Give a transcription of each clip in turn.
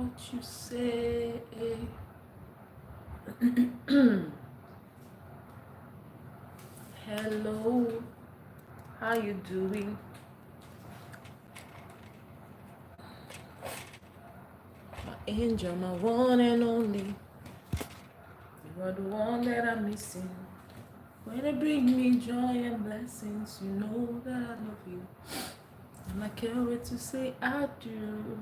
what you say. Hello, how you doing? My angel, my one and only. You are the one that I'm missing. When it bring me joy and blessings, you know that I love you. And I can't wait to say I do.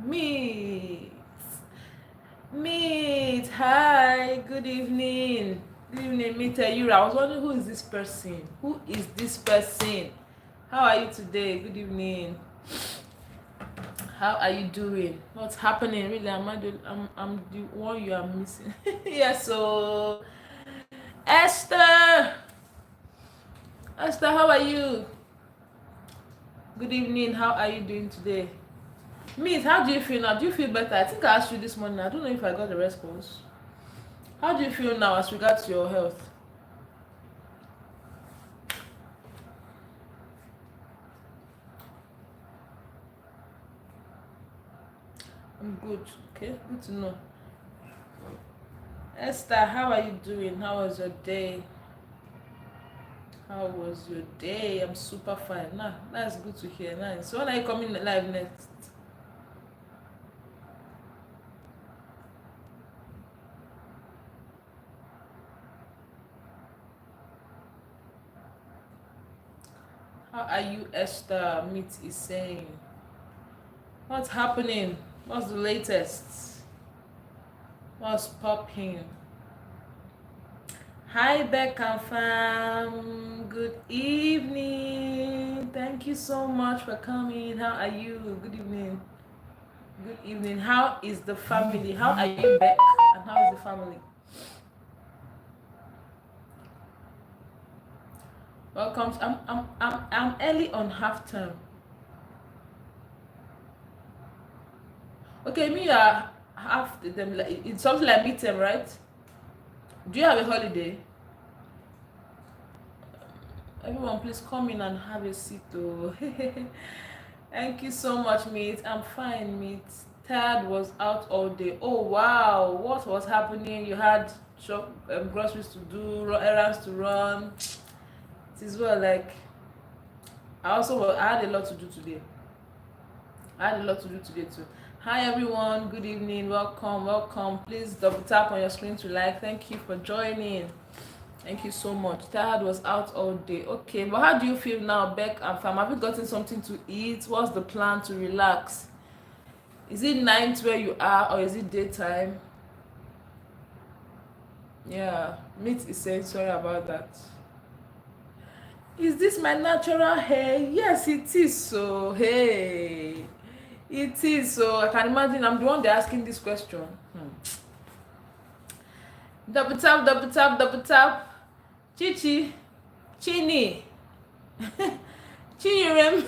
Meet. Hi, good evening. Good evening, Meet. I was wondering, who is this person? Who is this person? How are you today? Good evening. How are you doing? What's happening? Really, I'm the one you are missing. Yes, so Esther. Esther, how are you? Good evening. How are you doing today? Meet, how do you feel now? Do you feel better? I think I asked you this morning. I don't know if I got the response. How do you feel now as regards to your health? I'm good. Okay, good to know. Esther, how are you doing? How was your day? How was your day? I'm super fine. Nah, that's good to hear. Nice. So when are you coming live next? How are you, Esther? Meet is saying. What's happening? What's the latest? What's popping? Hi, Becca fam. Good evening. Thank you so much for coming. How are you? Good evening. Good evening. How is the family? How are you, Beck? And how is the family? Welcome. I'm early on half term. Okay, me are half them. Like, it's something like midterm, right? Do you have a holiday? Everyone, please come in and have a seat. Oh, thank you so much, mate. I'm fine, mate. Tad was out all day. Oh wow, what was happening? You had shop groceries to do, errands to run. It is well. Like I had a lot to do today. I had a lot to do today too. Hi everyone, good evening, welcome. Please double tap on your screen to like. Thank you for joining. Thank you so much. Tired was out all day. Okay, but how do you feel now, Beck and fam? Have you gotten something to eat? What's the plan to relax? Is it night where you are or is it daytime? Yeah, Meat is saying sorry about that. Is this my natural hair? Yes, it is. So hey, it is. So I can imagine I'm the one they're asking this question. Double tap, double tap, double tap. Chichi, Chini, Chirem,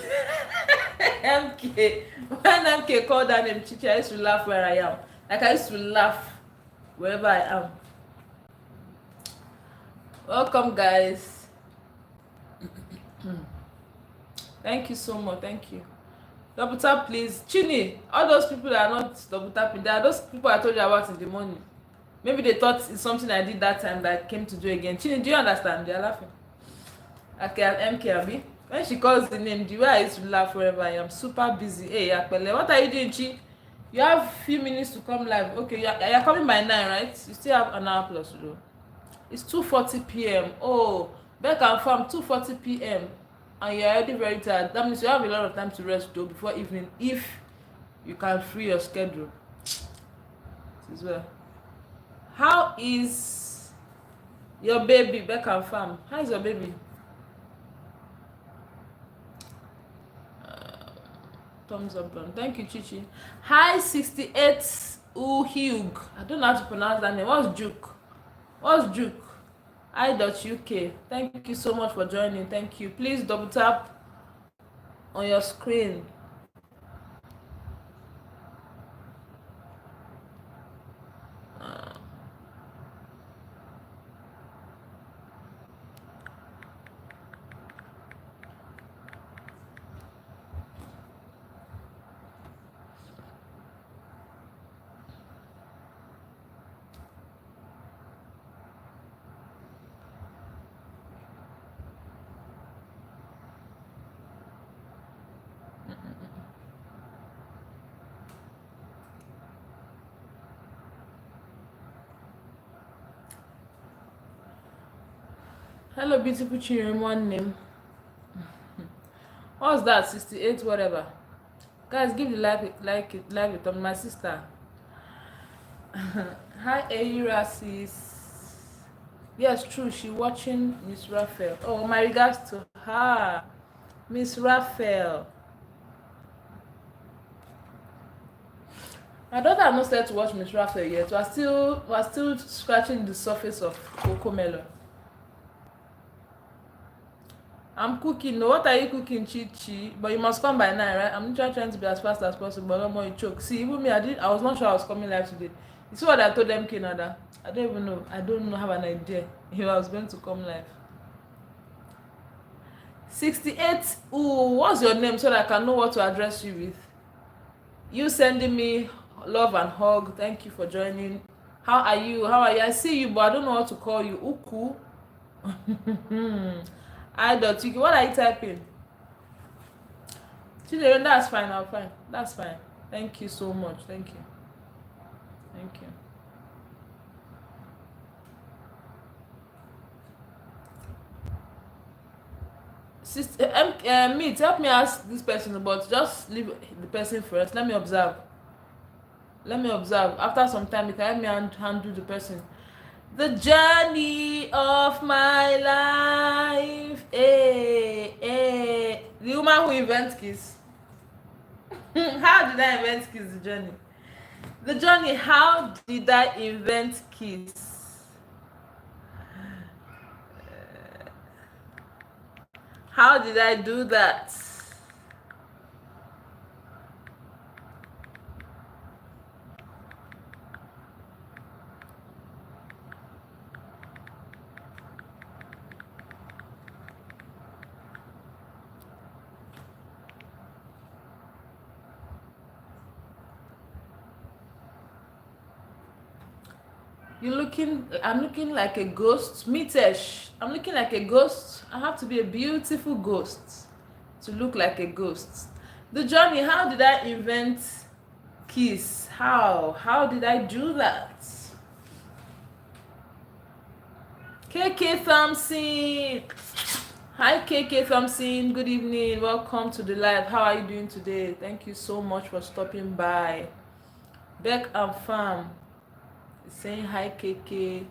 MK. When MK called that name Chichi, I used to laugh where I am. Like I used to laugh wherever I am. Welcome, guys. Thank you so much. Thank you. Double tap, please. Chini, all those people that are not double tapping, there are those people I told you about in the morning. Maybe they thought it's something I did that time that I came to do again. Chini, do you understand? They are laughing. Okay, I'm MK Abi. When she calls the name, the way I used to laugh wherever I am, super busy. Hey, Akpele, what are you doing, Chi? You have a few minutes to come live. Okay, you're coming by 9, right? You still have an hour plus to do. It's 2:40 p.m. Oh, back and farm, 2:40 p.m. And you're already very tired. That means you have a lot of time to rest though before evening if you can free your schedule. As well. How is your baby, back and farm? How is your baby? Thumbs up done. Thank you, Chichi. Hi, 68 Uhug. I don't know how to pronounce that name. What's Juke? What's Juke? I.UK. Thank you so much for joining. Thank you. Please double tap on your screen. Hello, beautiful children. One name. What's that? 68, whatever. Guys, give the like it on my sister. Hi, Aira sis. Yes, true. She watching Miss Raphael. Oh, my regards to her, Miss Raphael. My daughter has not started to watch Miss Raphael yet. We're still scratching the surface of Cocomelon. I'm cooking. No, what are you cooking, Chi? But you must come by 9, right? I'm trying to be as fast as possible, but no more you choke. See, even me, I was not sure I was coming live today. You see what I told them, Canada? I don't even know. I don't have an idea if I was going to come live. 68. Ooh, what's your name so that I can know what to address you with? You sending me love and hug. Thank you for joining. How are you? I see you, but I don't know what to call you. Uku. I.Yuki. What are you typing? Children, that's fine. I'm fine. That's fine. Thank you so much. Thank you. Thank you. Sister, Meet, help me ask this person, but just leave the person first. Let me observe. After some time, you can help me handle the person. The journey of my life. The woman who invents kiss. How did I invent kiss? The journey. How did I invent kiss? How did I do that? I'm looking like a ghost. Mitesh, I'm looking like a ghost. I have to be a beautiful ghost to look like a ghost. The journey, how did I invent kiss? How did I do that? KK Thompson. Hi KK Thompson, good evening. Welcome to the live. How are you doing today? Thank you so much for stopping by. Beck and Farm saying hi KK.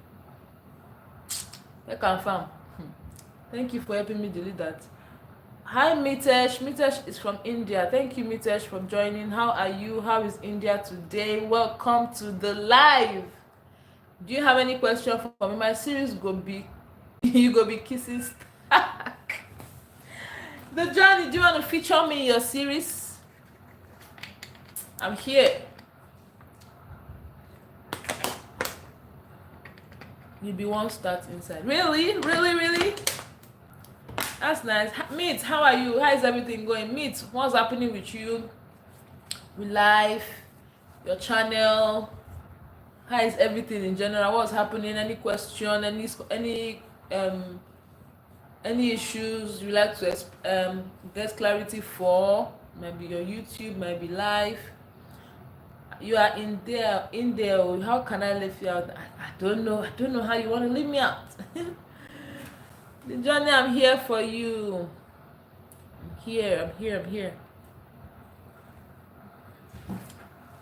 Beck and Farm. Thank you for helping me delete that. Hi Mitesh. Mitesh is from India. Thank you Mitesh for joining. How are you? How is India today? Welcome to the live. Do you have any question for me? My series go be you go be kissing. The journey, do you want to feature me in your series? I'm here. You be one start inside. Really? That's nice. Meet, how are you? How is everything going? Meet, what's happening with you? With life, your channel. How is everything in general? What's happening? Any question? Any issues you like to get clarity for? Maybe your YouTube, maybe live. You are in there. How can I leave you out? I don't know how you want to leave me out. The journey, I'm here for you. I'm here.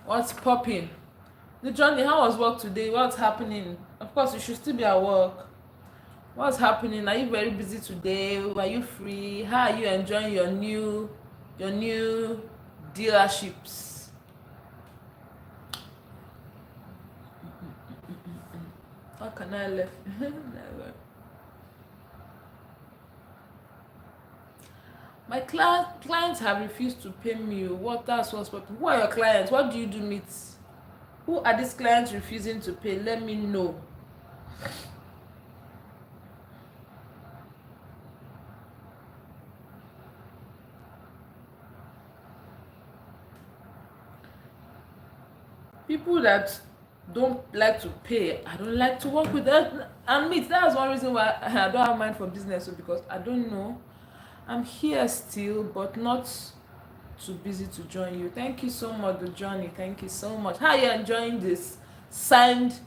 What's popping? The journey, how was work today? What's happening? Of course, you should still be at work. What's happening? Are you very busy today? Are you free? How are you enjoying your new dealerships? How can I leave? Never. My clients have refused to pay me. That's what's popping. Who are your clients? What do you do, Meet? Who are these clients refusing to pay? Let me know. People that don't like to pay, I don't like to work with them. And Meet, that's one reason why I don't have mind for business, because I don't know. I'm here still, but not too busy to join you. Thank you so much, the journey. Thank you so much. How are you enjoying this signed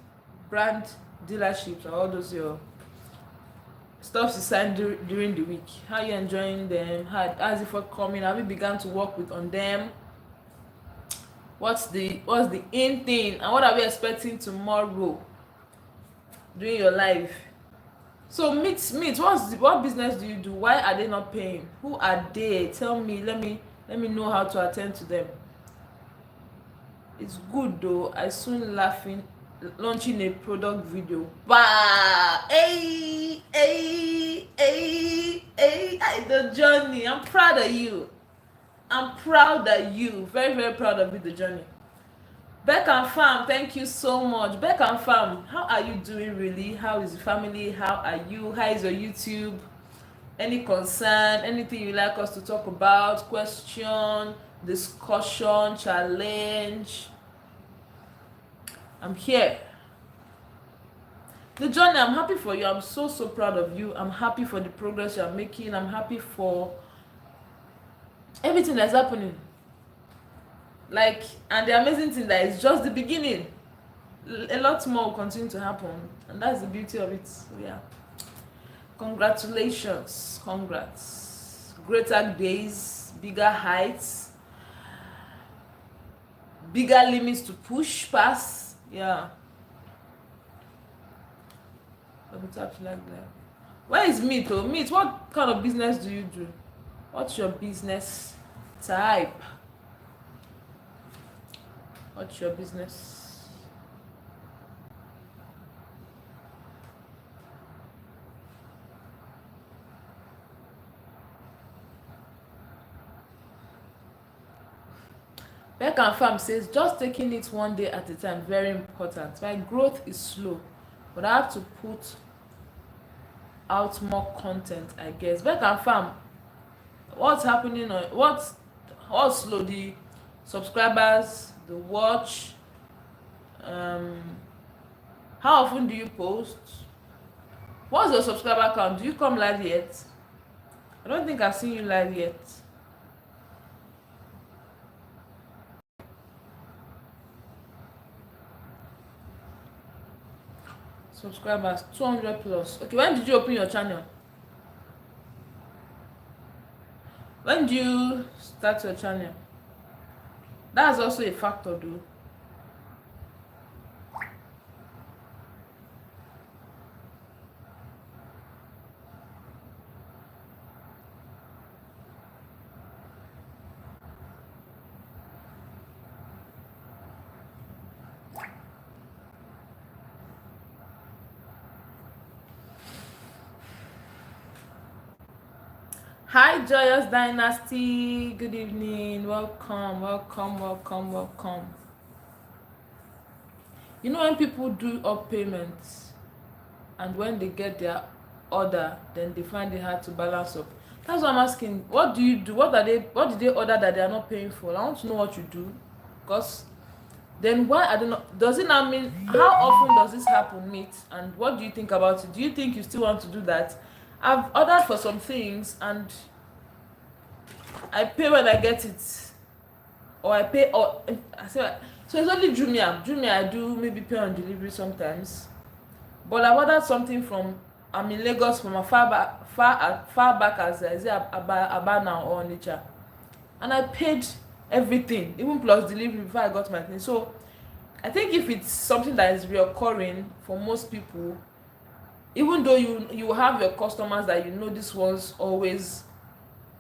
brand dealerships or all those your stuff you signed during the week. How you enjoying them? How's it for coming? Have you begun to work with on them? What's the in thing, and what are we expecting tomorrow during your life? So meet, what business do you do? Why are they not paying? Who are they? Tell me. Let me know how to attend to them. It's good though. I soon laughing launching a product video. Wow! Hey, the journey. I'm proud of you. Very, very proud of you, the journey. Beck and Fam, thank you so much. Beck and Fam, how are you doing really? How is the family? How are you? How is your YouTube? Any concern? Anything you like us to talk about? Question, discussion, challenge? I'm here. The journey, I'm happy for you. I'm so proud of you. I'm happy for the progress you're making. I'm happy for everything that's happening. Like, and the amazing thing that it's just the beginning. A lot more will continue to happen, and that's the beauty of it. So yeah, congratulations, congrats. Greater days, bigger heights, bigger limits to push past. Yeah. Like that. Where is Meet? Oh, Meet, what kind of business do you do? What's your business type? What's your business? Beck and Farm says, just taking it one day at a time, very important. My growth is slow, but I have to put out more content, I guess. Beck and Farm, what's happening on what's slow? The subscribers, the watch, how often do you post? What's your subscriber count? Do you come live yet? I don't think I've seen you live yet. Subscribers 200 plus. Okay, when did you open your channel? When do you start your channel? That's also a factor though. Hi, Joyous Dynasty. Good evening. Welcome. You know, when people do up payments and when they get their order, then they find it hard to balance up. That's what I'm asking. What do you do? What did they order that they are not paying for? I want to know what you do. Because then why are they not? Does it now mean, how often does this happen, Meet? And what do you think about it? Do you think you still want to do that? I've ordered for some things and I pay when I get it, or I pay, or I say, so it's only Jumia. I do maybe pay on delivery sometimes, but I ordered something from, I'm in Lagos, from a far back as is it Abana or Onitsha, and I paid everything, even plus delivery before I got my thing. So I think if it's something that is reoccurring for most people, even though you have your customers that you know these ones always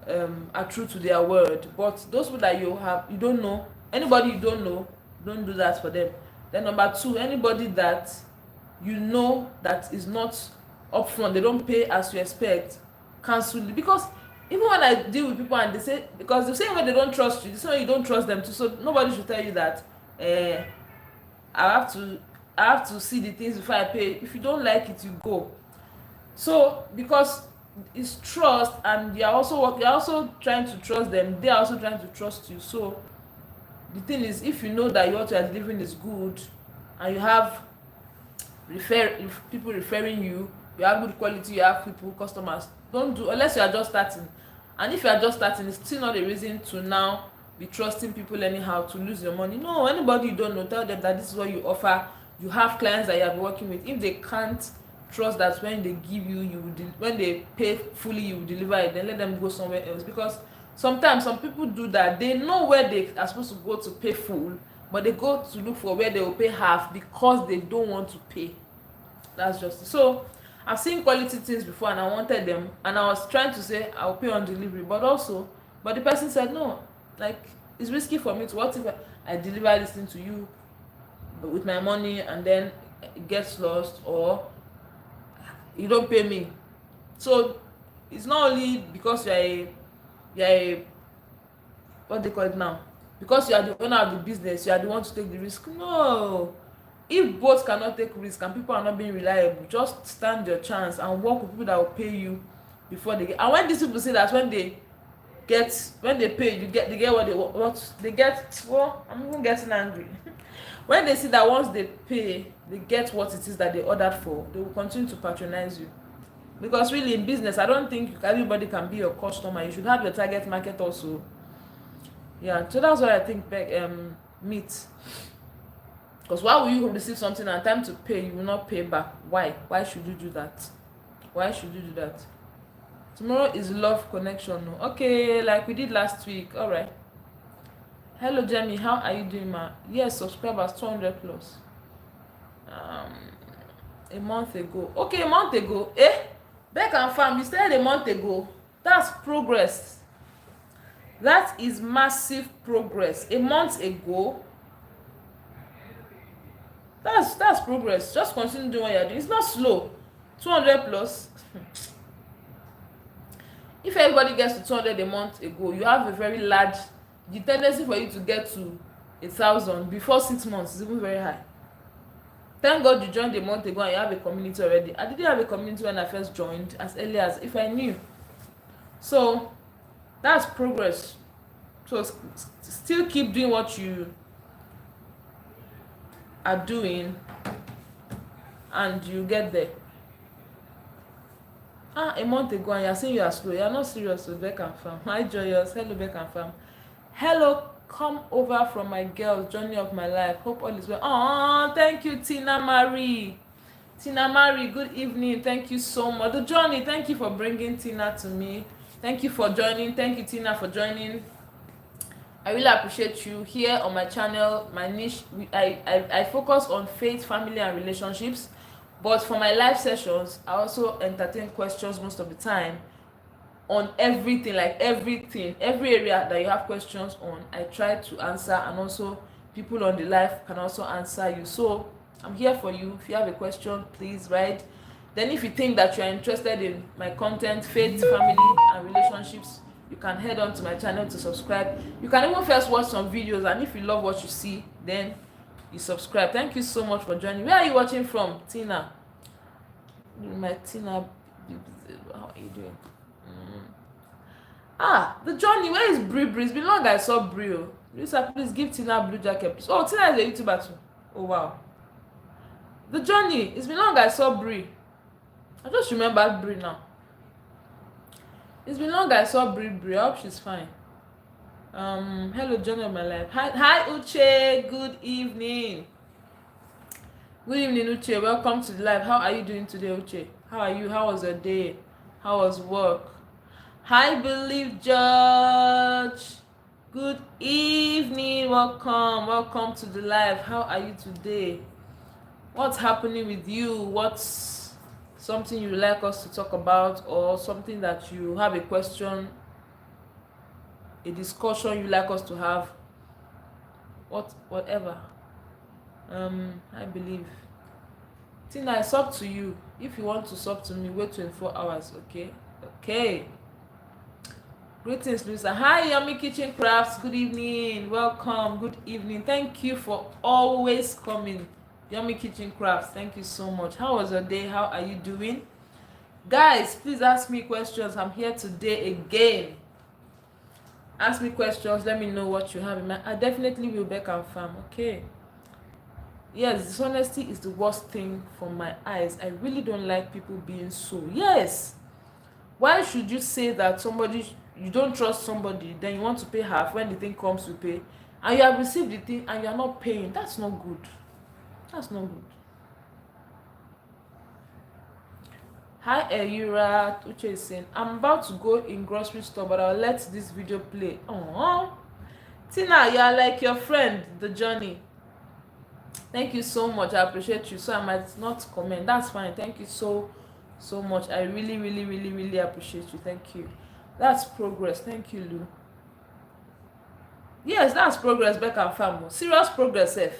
are true to their word, but those people that you don't know, anybody you don't know, don't do that for them. Then number two, anybody that you know that is not upfront, they don't pay as you expect, cancel it. Because even when I deal with people and they say, because the same way they don't trust you, the same way you don't trust them too, so nobody should tell you that I have to see the things before I pay. If you don't like it, you go. So because it's trust, and you're also trying to trust them, they're also trying to trust you. So the thing is, if you know that what you are delivering is good and you have people referring you, you have good quality, you have people, customers, don't do, unless you are just starting. And if you are just starting, it's still not a reason to now be trusting people anyhow to lose your money. No, anybody you don't know, tell them that this is what you offer. You have clients that you have been working with. If they can't trust that when they give you, you will when they pay fully, you will deliver it, then let them go somewhere else. Because sometimes some people do that. They know where they are supposed to go to pay full, but they go to look for where they will pay half because they don't want to pay. That's just it. So I've seen quality things before and I wanted them, and I was trying to say I'll pay on delivery, but the person said no, like it's risky for me to, what if I deliver this thing to you with my money and then it gets lost, or you don't pay me. So it's not only because you're a what they call it now, because you are the owner of the business, you are the one to take the risk. No, if both cannot take risk and people are not being reliable, just stand your chance and work with people that will pay you before they get. And when these people say that when they pay, they get what they get, well, I'm even getting angry. When they see that once they pay, they get what it is that they ordered for, they will continue to patronize you. Because really in business, I don't think everybody can be your customer. You should have your target market also. Yeah, so that's what I think meet. Because why will you receive something and time to pay, you will not pay back? Why should you do that? Why should you do that? Tomorrow is love connection. Okay, like we did last week. All right. Hello Jamie, how are you doing, ma? Yes, subscribers 200 plus. A month ago. Okay, a month ago. Back and farm, you started a month ago. That's progress. That is massive progress. A month ago. That's progress. Just continue doing what you're doing. It's not slow. 200 plus. If everybody gets to 200 a month ago, you have a very large, the tendency for you to get to 1,000 before 6 months is even very high. Thank God you joined a month ago and you have a community already. I didn't have a community when I first joined, as early as if I knew. So that's progress. So still keep doing what you are doing and you get there. A month ago and you're saying you are slow. You're not serious with Beck and Fam. Hi Joyous. Hello Beck and Fam. Hello, come over from my girl's journey of my life. Hope all is well. Thank you, Tina Marie. Tina Marie, good evening. Thank you so much. The journey, thank you for bringing Tina to me. Thank you for joining. Thank you, Tina, for joining. I really appreciate you. Here on my channel, my niche, I focus on faith, family, and relationships. But for my live sessions, I also entertain questions most of the time on everything, every area that you have questions on. I try to answer, and also people on the live can also answer you. So I'm here for you. If you have a question, please write. Then if you think that you are interested in my content, faith, family, and relationships, you can head on to my channel to subscribe. You can even first watch some videos, and if you love what you see, then you subscribe. Thank you so much for joining. Where are you watching from, Tina? My Tina, how are you doing? The journey. Where is Brie? It's been long I saw Brie. Lisa, please give Tina blue jacket, please. Oh, Tina is a YouTuber too. Oh wow. The journey. It's been long I saw Brie. I just remembered Brie now. It's been long I saw Brie. I hope she's fine. Hello, journey of my life. Hi Uche. Good evening. Good evening, Uche. Welcome to the live. How are you doing today, Uche? How are you? How was your day? How was work? Hi, Believe Judge. Good evening. Welcome to the live. How are you today? What's happening with you? What's something you like us to talk about, or something that you have a question, a discussion you like us to have? Whatever. I believe. Tina, I sub to you. If you want to sub to me, wait 24 hours, okay? Okay. Greetings, Louissa. Hi, Yummy Kitchen Crafts. Good evening. Welcome. Good evening. Thank you for always coming. Yummy Kitchen Crafts. Thank you so much. How was your day? How are you doing? Guys, please ask me questions. I'm here today again. Ask me questions. Let me know what you have in mind. I definitely will back and farm, okay? Yes, dishonesty is the worst thing from my eyes. I really don't like people being so. Yes. Why should you say that you don't trust somebody, then you want to pay half when the thing comes to pay, and you have received the thing and you are not paying? That's not good. That's not good. Hi Eyura, Uche is saying, I'm about to go in grocery store, but I'll let this video play. Oh, Tina, you are like your friend, the journey. Thank you so much. I appreciate you. So I might not comment. That's fine. Thank you so much. I really appreciate you. Thank you. That's progress. Thank you, Lou. Yes, that's progress, Beck and Fam. Serious progress, F.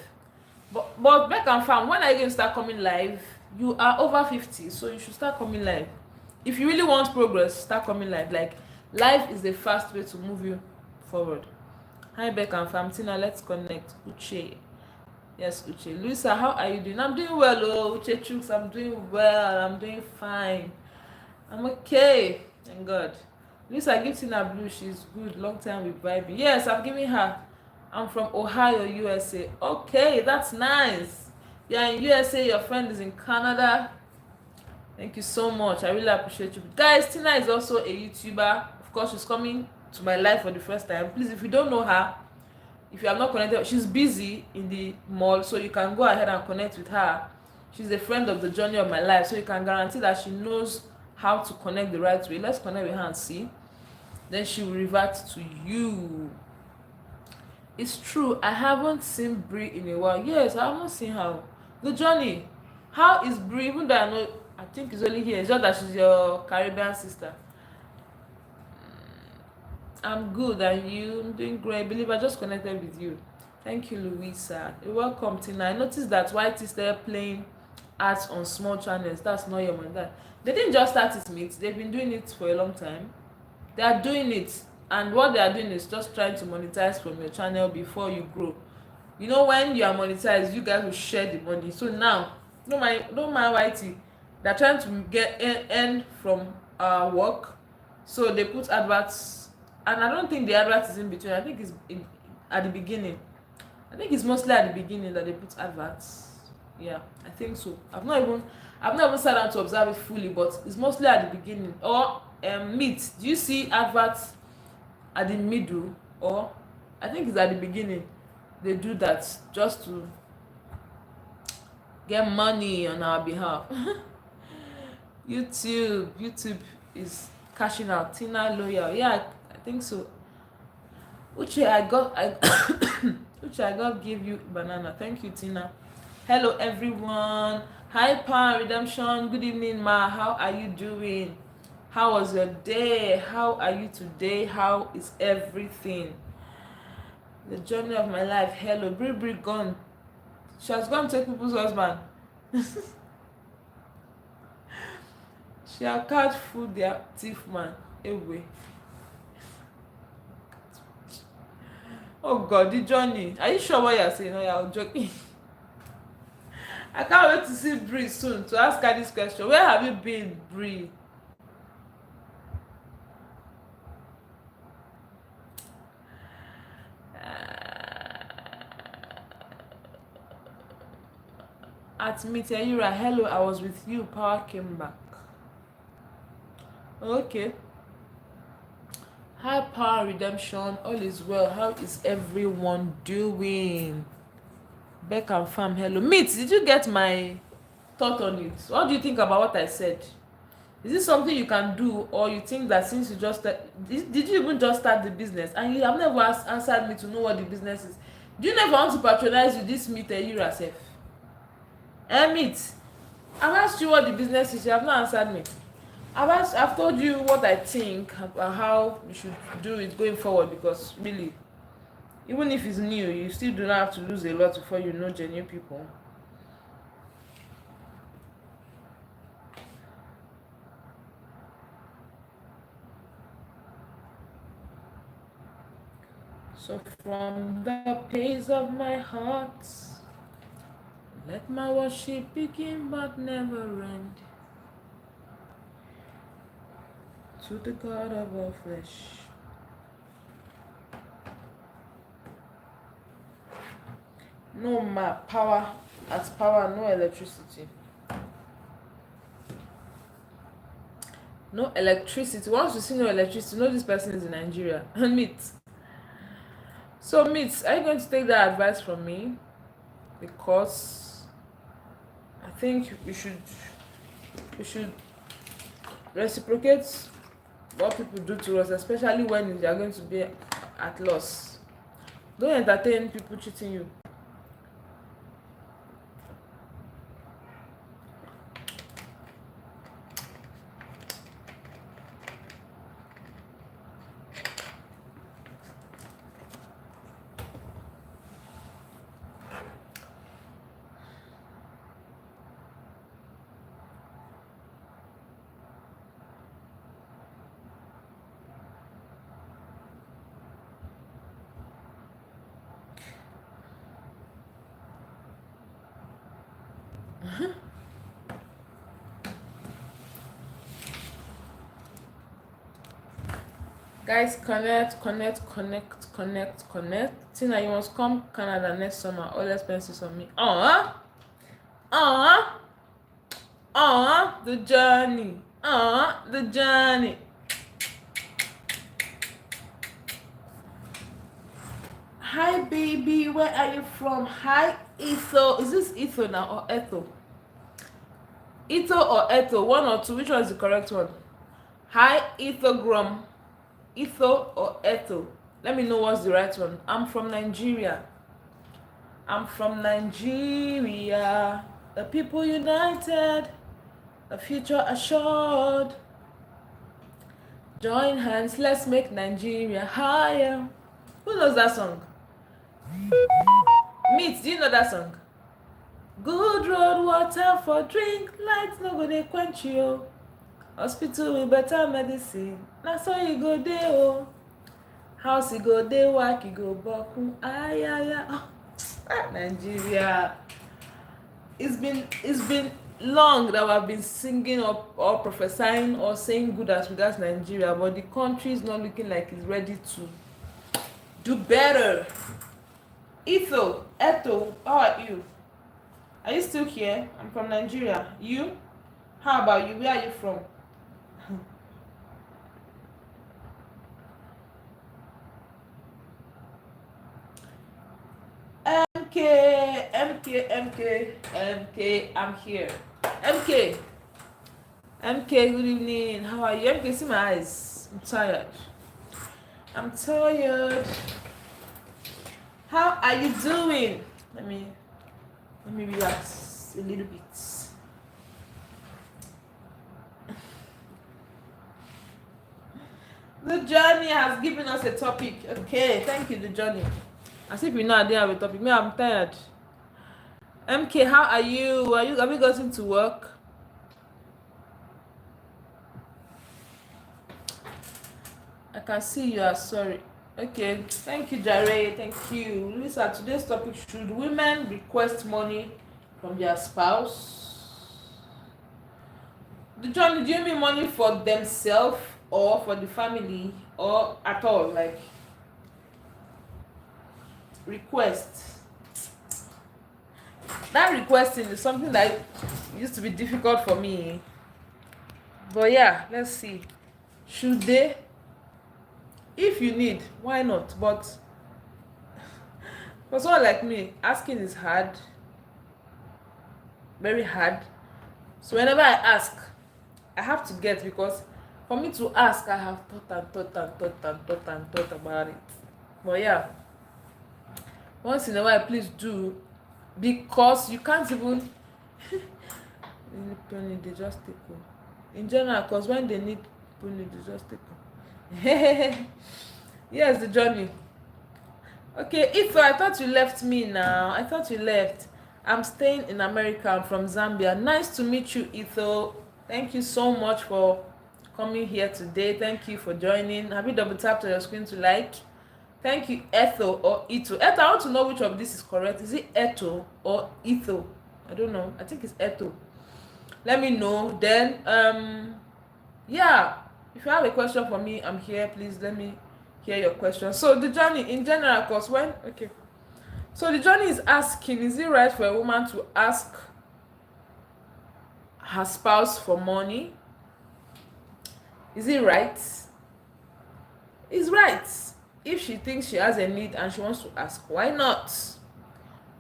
But Beck and Fam, when are you going to start coming live? You are over 50, so you should start coming live. If you really want progress, start coming live. Like, life is the fast way to move you forward. Hi, Beck and Fam. Tina, let's connect. Uche. Yes, Uche. Louissa, how are you doing? I'm doing well, oh, Uche Chooks. I'm doing well. I'm doing fine. I'm okay. Thank God. Louissa, give Tina Blue. She's good. Long time with vibing. Yes, I'm giving her. I'm from Ohio, USA. Okay, that's nice. Yeah, in USA, your friend is in Canada. Thank you so much. I really appreciate you. Guys, Tina is also a YouTuber. Of course, she's coming to my life for the first time. Please, if you don't know her, if you have not connected, she's busy in the mall, so you can go ahead and connect with her. She's a friend of the journey of my life, so you can guarantee that she knows how to connect the right way. Let's connect with her and see. Then she will revert to you. It's true, I haven't seen Brie in a while. Yes, I haven't seen her. The journey. How is Brie? Even though I think it's only here. It's just that she's your Caribbean sister. I'm good, and you? I'm doing great. I believe I just connected with you. Thank you, Louisa. You're welcome, Tina. I noticed that YT started playing ads on small channels. That's not your money. They didn't just start it, mate. They've been doing it for a long time. They are doing it, and what they are doing is just trying to monetize from your channel before you grow. You know, when you are monetized, you guys will share the money. So now, don't mind YT. They're trying to get earn from our work, so they put adverts, and I don't think the advert is in between. I think it's at the beginning. I think it's mostly at the beginning that they put adverts. Yeah, I think so. I've not even sat down to observe it fully, but it's mostly at the beginning. Or meet. Do you see adverts at the middle? Or I think it's at the beginning. They do that just to get money on our behalf. YouTube is cashing out. Tina Loyal. Yeah, I think so. Uche, Uche, I got give you banana. Thank you, Tina. Hello, everyone. Hi, Power Redemption. Good evening, Ma. How are you doing? How was your day? How are you today? How is everything? The journey of my life. Hello, Bri gone. She has gone to take people's husband. She has catch food their thief man away. Oh God, the journey. Are you sure what you're saying? No, you're joking. I can't wait to see Bri soon to ask her this question. Where have you been, Bri? At Mitayura, hello, I was with you. Power came back. Okay. Hi, Power Redemption. All is well. How is everyone doing? Beck and Fam, hello. Meet, did you get my thought on it? What do you think about what I said? Is this something you can do, or you think that since you just did you even just start the business and you have never answered me to know what the business is? Do you never want to patronize you this meet you yourself? Meet, I've asked you what the business is. You have not answered me. I've told you what I think about how you should do it going forward, because really, even if it's new, you still do not have to lose a lot before you know genuine people. So from the pace of my heart, let my worship begin but never end. To the God of all flesh. No power, as power, no electricity. No electricity. Once you see no electricity, know this person is in Nigeria. Meet. So Meet, are you going to take that advice from me? Because I think we should Reciprocate what people do to us, especially when they are going to be at loss. Don't entertain people cheating you. Guys, connect. Tina, you must come Canada next summer. All expenses on me. The journey. The journey. Hi, baby. Where are you from? Hi, Etho. Is this Etho now or Etho? Etho or Etho? One or two. Which one is the correct one? Hi, Ethogram. Etho or Etho? Let me know what's the right one. I'm from Nigeria. The people united, the future assured. Join hands, let's make Nigeria higher. Who knows that song? Meet, do you know that song? Good road, water for drink, lights no go dey quench you. Hospital with better medicine, na so you go dey oh. House you go dey work, you go boku. Nigeria. It's been long that I've been singing or prophesying or saying good as regards Nigeria, but the country is not looking like it's ready to do better. Etho, how are you? Are you still here? I'm from Nigeria. You? How about you? Where are you from? MK, I'm here. MK, good evening. How are you? MK, see my eyes. I'm tired. How are you doing? Let me relax a little bit. The journey has given us a topic. Okay, thank you, the journey. As if you know I didn't have a topic. Me, I'm tired. MK, how are you? Have you gotten to work? I can see you are sorry. Okay, thank you, Jare. Thank you. Louissa, today's topic: should women request money from their spouse? The journey, do you mean money for themselves or for the family or at all? Like, request. That requesting is something that used to be difficult for me. But yeah, let's see. Should they? If you need, why not? But for someone like me, asking is hard. Very hard. So whenever I ask, I have to get, because for me to ask, I have thought about it. But yeah, once in a while, please do, because you can't even penny, they just take home. In general, because when they need penny, they just take home. Yes, the journey. Okay, Etho, I thought you left me now. I thought you left. I'm staying in America. I'm from Zambia. Nice to meet you, Etho. Thank you so much for coming here today. Thank you for joining. Have you double tapped on your screen to like? Thank you, Etho or Ito. Etho, I want to know which of this is correct. Is it Etho or Etho? I don't know. I think it's Etho. Let me know. Then, yeah. If you have a question for me, I'm here. Please let me hear your question. So the journey in general, cause when so the journey is asking: is it right for a woman to ask her spouse for money? Is it right? It's right. If she thinks she has a need and she wants to ask, why not?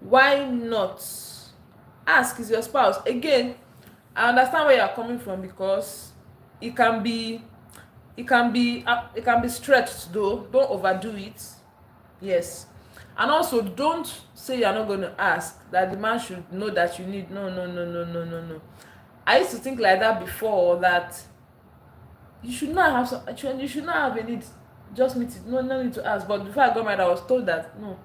Why not? Ask. Is your spouse. Again, I understand where you're coming from, because it can be it can be stretched though. Don't overdo it. Yes. And also, don't say you're not going to ask, that the man should know that you need. No, no, no, no, no, no, no. I used to think like that before, that you should not have you should not have a need, just meet it, no, no need to ask. But before I got married, I was told that no,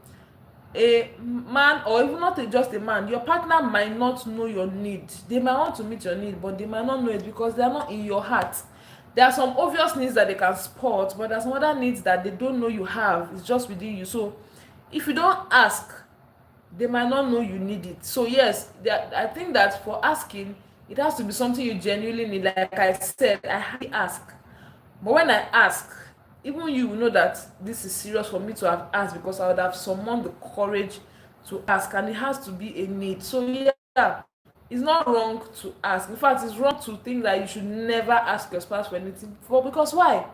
a man, or even not just a man, your partner might not know your need. They might want to meet your need, but they might not know it because they are not in your heart. There are some obvious needs that they can spot, but there are some other needs that they don't know you have. It's just within you. So if you don't ask, they might not know you need it. So yes, I think that for asking, it has to be something you genuinely need. Like I said, I hardly ask, but when I ask, even you will know that this is serious for me to have asked, because I would have summoned the courage to ask, and it has to be a need. So yeah, it's not wrong to ask. In fact, it's wrong to think that you should never ask your spouse for anything. Because why?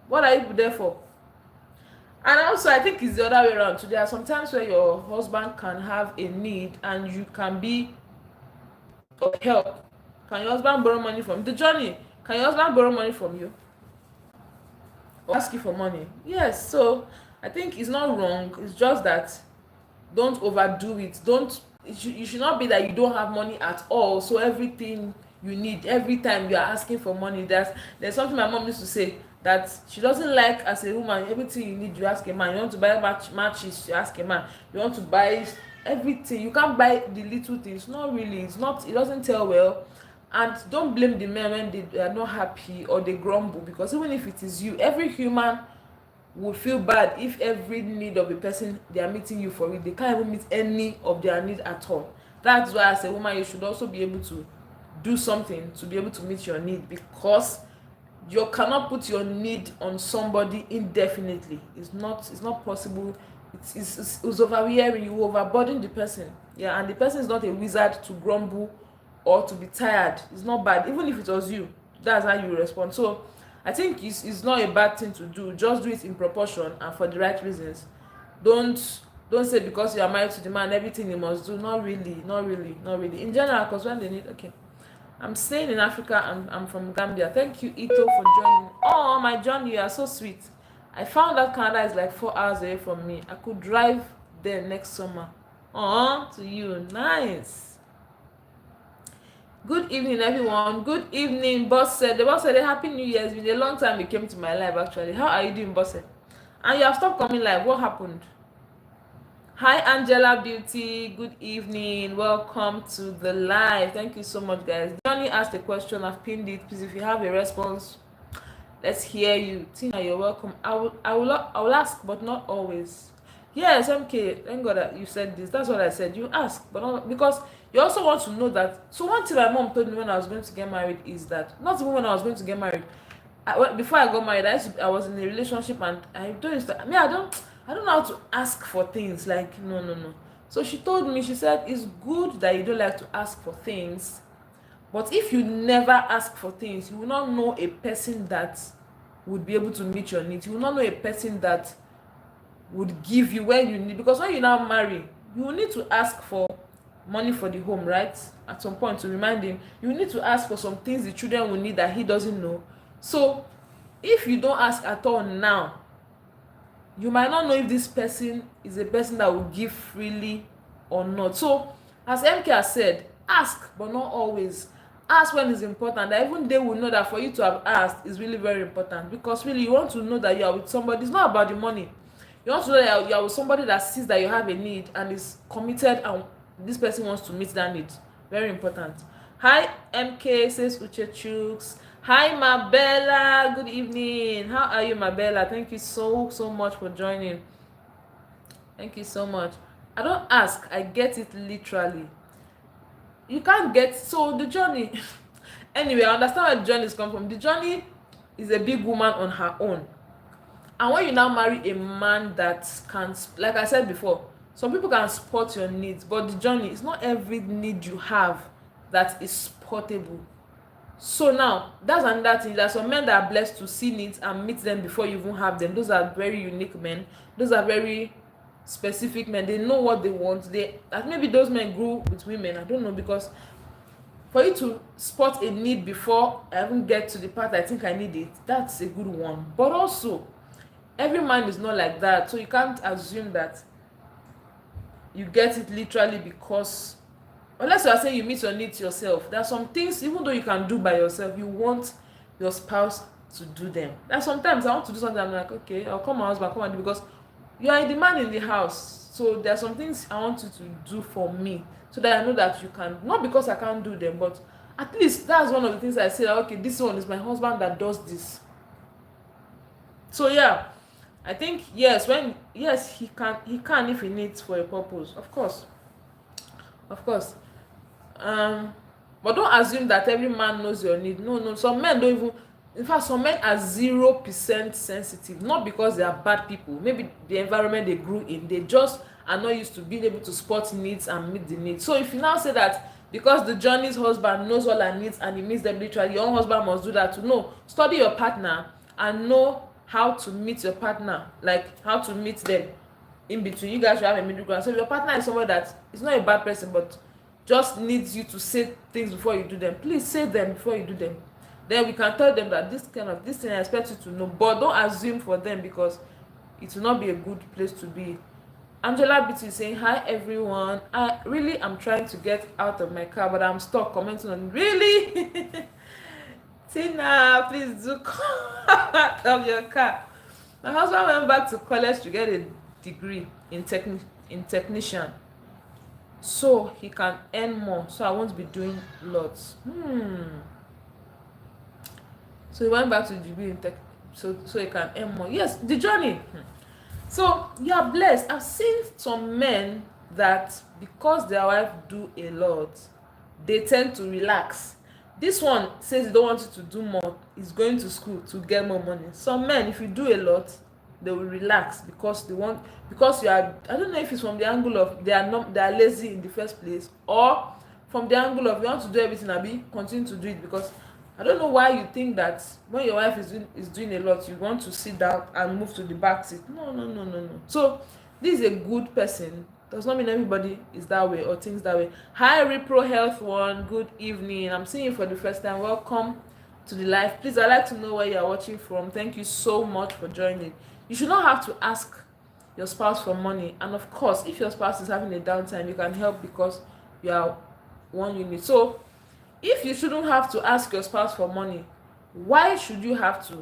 What are you there for? And also, I think it's the other way around too. There are some times where your husband can have a need and you can be of help. Can your husband borrow money from the journey? Can your husband borrow money from you or ask you for money? Yes. So I think it's not wrong. It's just that don't overdo it. You should not be that you don't have money at all, so everything you need, every time you are asking for money. There's something my mom used to say, that she doesn't like, as a woman, everything you need you ask a man. You want to buy matches, you ask a man. You want to buy everything, you can't buy the little things. Not really. It doesn't tell well. And don't blame the men when they are not happy or they grumble, because even if it is you, every human would feel bad if every need of a person they are meeting you for it, they can't even meet any of their need at all. That's why, as a woman, you should also be able to do something to be able to meet your need, because you cannot put your need on somebody indefinitely. It's not possible. It's overwearing. You overburden the person. Yeah, and the person is not a wizard to grumble or to be tired. It's not bad. Even if it was you, that's how you respond. So I think it's not a bad thing to do. Just do it in proportion and for the right reasons. Don't say because you are married to the man everything you must do. Not really, not really, not really. In general, because when they need, okay. I'm staying in Africa. I'm from Gambia. Thank you, Ito, for joining. Oh, my John, you are so sweet. I found out Canada is like 4 hours away from me. I could drive there next summer. Oh, to you. Nice. Good evening, everyone. Good evening, boss said. The boss said, Happy New Year. It's been a long time you came to my live, actually. How are you doing, boss said? And you have stopped coming live. What happened? Hi, Angela Beauty. Good evening. Welcome to the live. Thank you so much, guys. Johnny asked a question. I've pinned it. Please, if you have a response, let's hear you. Tina, you're welcome. I will ask, but not always. Yes, MK. Thank God that you said this. That's what I said. You ask, but not because you also want to know that. So one thing my mom told me when I was going to get married is that, not even when I was going to get married, before I got married, I was in a relationship, and I told you that I don't know how to ask for things. Like, no. So she told me, she said, it's good that you don't like to ask for things, but if you never ask for things, you will not know a person that would be able to meet your needs. You will not know a person that would give you when you need. Because when you now marry, you will need to ask for money for the home, right? At some point, to remind him, you need to ask for some things the children will need that he doesn't know. So if you don't ask at all now, you might not know if this person is a person that will give freely or not. So as MK has said, ask, but not always. Ask when it's important. That even they will know that for you to have asked is really very important, because really you want to know that you are with somebody. It's not about the money. You want to know that you are with somebody that sees that you have a need and is committed, and this person wants to meet that need. Very important. Hi, MK, says Uche Chooks. Hi, Mabella. Good evening. How are you, Mabella? Thank you so much for joining. Thank you so much. I don't ask. I get it literally. You can't get... So the journey... Anyway, I understand where the journey is coming from. The journey is a big woman on her own. And when you now marry a man that can... Like I said before, some people can spot your needs, but the journey is not every need you have that is spotable. So now, that's another thing. There are some men that are blessed to see needs and meet them before you even have them. Those are very unique men. Those are very specific men. They know what they want. Maybe those men grew with women. I don't know, because For you to spot a need before I even get to the part I think I need it, that's a good one. But also, every man is not like that, so you can't assume that you get it literally, because unless you are saying you meet your needs yourself, there are some things even though you can do by yourself, you want your spouse to do them. And sometimes I want to do something, I'm like, okay, I'll call my husband, come and do, because you are the man in the house, so there are some things I want you to do for me, so that I know that you can, not because I can't do them, but at least that's one of the things I say, that okay, this one is my husband that does this. So yeah, I think yes, he can if he needs for a purpose, of course, of course. um but don't assume that every man knows your need. No, no, some men don't even, in fact some men are 0% sensitive, not because they are bad people, maybe the environment they grew in, they just are not used to being able to spot needs and meet the needs. So if you now say that because the Johnny's husband knows all her needs and he meets them literally, your own husband must do that too. No, study your partner and know how to meet your partner, like how to meet them in between. You guys should have a middle ground. So if your partner is someone that is not a bad person but just needs you to say things before you do them, please say them before you do them. Then we can tell them that this thing I expect you to know, but don't assume for them, because it will not be a good place to be. Angela BT is saying, hi everyone, I really am trying to get out of my car but I'm stuck commenting on, really? Tina, please do come out of your car. My husband went back to college to get a degree in technician, so he can earn more, so I won't be doing lots. So he went back to the degree in tech, so he can earn more. Yes, the journey. So you are blessed. I've seen some men that because their wife do a lot, they tend to relax. This one says he don't want you to do more, he's going to school to get more money. Some men, if you do a lot, they will relax because they want, because you are, I don't know if it's from the angle of they are lazy in the first place, or from the angle of you want to do everything and be continue to do it, because I don't know why you think that when your wife is doing a lot, you want to sit down and move to the back seat. No, no, no, no, no. So this is a good person. Does not mean everybody is that way or thinks that way. Hi, Repro Health One. Good evening. I'm seeing you for the first time. Welcome to the live. Please, I'd like to know where you are watching from. Thank you so much for joining. You should not have to ask your spouse for money. And of course, if your spouse is having a downtime, you can help because you are one unit. So if you shouldn't have to ask your spouse for money, why should you have to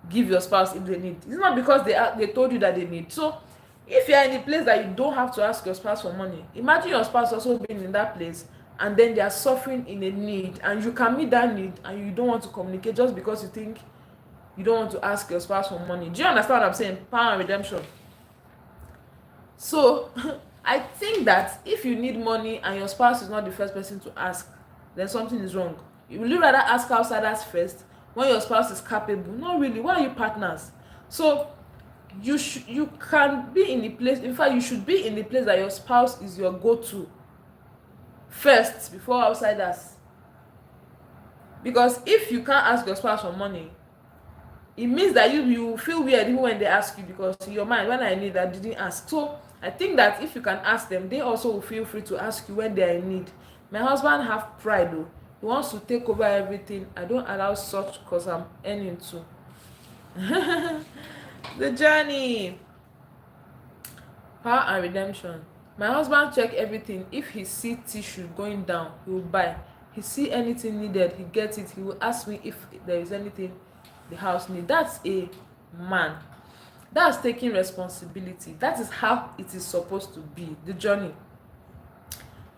give your spouse if they need? It's not because they told you that they need. So if you are in a place that you don't have to ask your spouse for money, imagine your spouse also being in that place and then they are suffering in a need and you can meet that need and you don't want to communicate just because you think you don't want to ask your spouse for money. Do you understand what I'm saying? Power and redemption. So I think that if you need money and your spouse is not the first person to ask, then something is wrong. Will you rather ask outsiders first when your spouse is capable? Not really. Why are you partners? So you can be in the place, in fact you should be in the place that your spouse is your go-to first before outsiders. Because if you can't ask your spouse for money, it means that you feel weird even when they ask you, because in your mind, when I need, I didn't ask. So I think that if you can ask them, they also will feel free to ask you when they are in need. My husband have pride though. He wants to take over everything. I don't allow such because I'm earning too. The journey. Power and redemption. My husband check everything. If he see tissue going down, he will buy. He see anything needed, he gets it. He will ask me if there is anything the house need. That's a man. That's taking responsibility. That is how it is supposed to be. The journey.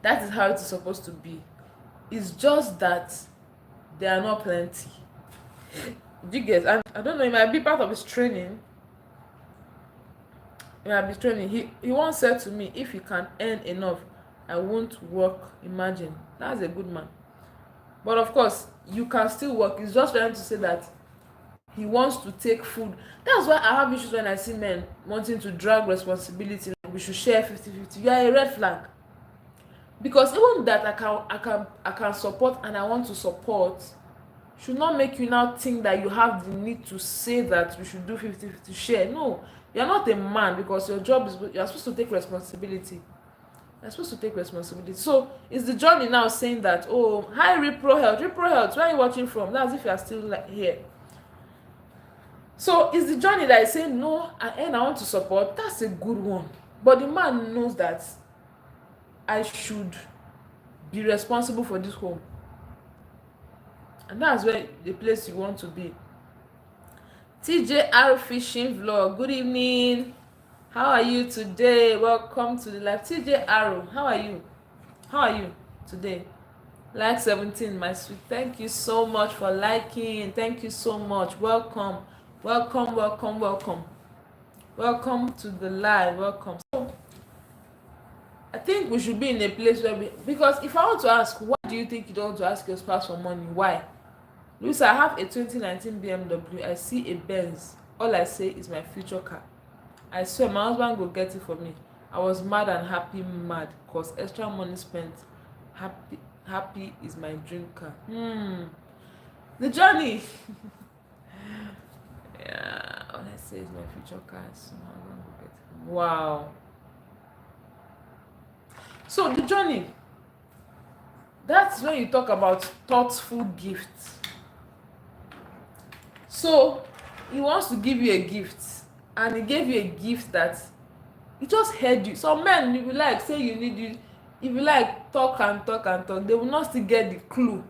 That is how it is supposed to be. It's just that there are not plenty. You guys, and I don't know, it might be part of his training. It might be training. He once said to me, if he can earn enough, I won't work. Imagine. That's a good man. But of course, you can still work. He's just trying to say that he wants to take food. That's why I have issues when I see men wanting to drag responsibility, like we should share 50-50. You are a red flag. Because even that I can support and I want to support should not make you now think that you have the need to say that we should do 50-50 share. No, you're not a man, because your job is, you're supposed to take responsibility. You're supposed to take responsibility. So is the journey now saying that, oh, hi Repro Health, where are you watching from? That's if you are still like here. So is the journey that is saying, no, I want to support. That's a good one. But the man knows that I should be responsible for this home. And that's where the place you want to be. TJR Fishing Vlog, good evening. How are you today? Welcome to the live. TJ Arrow, how are you? How are you today? Like 17, my sweet. Thank you so much for liking. Thank you so much. Welcome. Welcome, welcome, welcome. Welcome to the live. Welcome. So, I think we should be in a place where because if I want to ask, why do you think you don't want to ask your spouse for money? Why? Louisa, I have a 2019 BMW. I see a Benz. All I say is my future car. I swear my husband go get it for me. I was mad and happy mad cause extra money spent. Happy is my dream car. The journey. Yeah, all I say is my future car. So my husband go get it. Wow. So the journey. That's when you talk about thoughtful gifts. So he wants to give you a gift. And he gave you a gift that he just heard you. Some men, if you like say you need you, if you like talk and talk and talk, they will not still get the clue.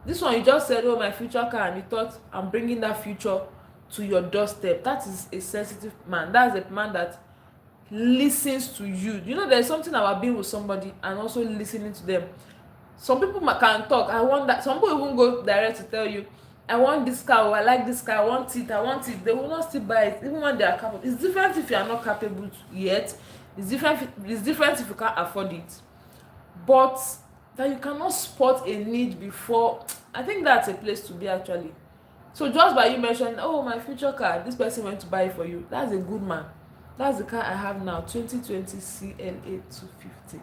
This one you just said, oh, my future car, and you thought I'm bringing that future to your doorstep. That is a sensitive man. That's a man that listens to you. You know, there's something about being with somebody and also listening to them. Some people can talk, I want that. Some people even go direct to tell you, I want this car, or I like this car, I want it. They will not still buy it, even when they are capable. It's different if you are not capable yet. It's different if you can't afford it. But that you cannot spot a need before, I think that's a place to be actually. So just by you mentioning, oh, my future car, this person went to buy it for you, that's a good man. That's the car I have now, 2020 CLA 250.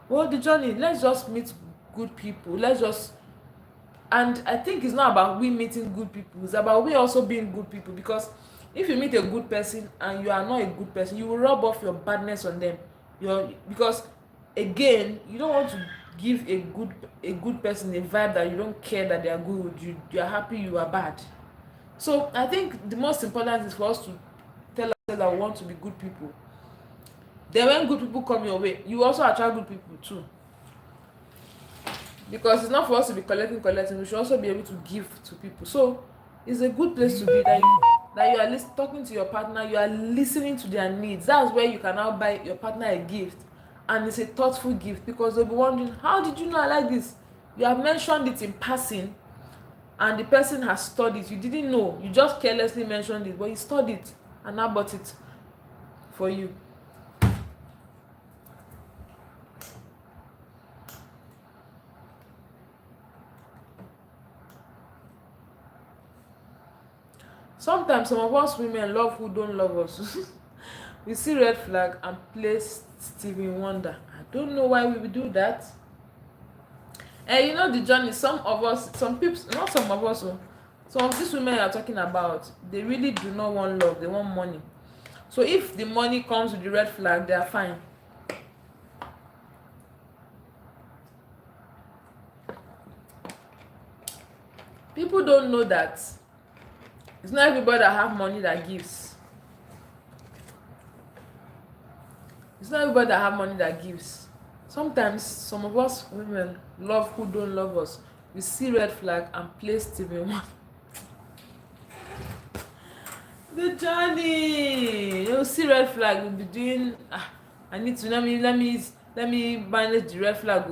Well, the journey, let's just meet good people. And I think it's not about we meeting good people, it's about we also being good people. Because if you meet a good person and you are not a good person, you will rub off your badness on them. Because again, you don't want to give a good person a vibe that you don't care that they are good, you are happy you are bad. So I think the most important is for us to tell ourselves that we want to be good people. Then when good people come your way, you also attract good people too. Because it's not for us to be collecting, we should also be able to give to people. So it's a good place to be, that you are talking to your partner, you are listening to their needs. That's where you can now buy your partner a gift, and it's a thoughtful gift, because they'll be wondering, how did you know I like this? You have mentioned it in passing and the person has studied. You didn't know, you just carelessly mentioned it, but he studied and now bought it for you. Sometimes some of us women love who don't love us. We see red flag and play Stevie Wonder. I don't know why we would do that. And you know the journey, some of us, some people, not some of us, some of these women are talking about, they really do not want love, they want money. So if the money comes with the red flag, they are fine. People don't know that it's not everybody that have money that gives. It's not everybody that have money that gives. Sometimes some of us women love who don't love us. We see red flag and play Stevie Wonder. The journey. You see red flag, we'll be doing. I need to let me manage the red flag.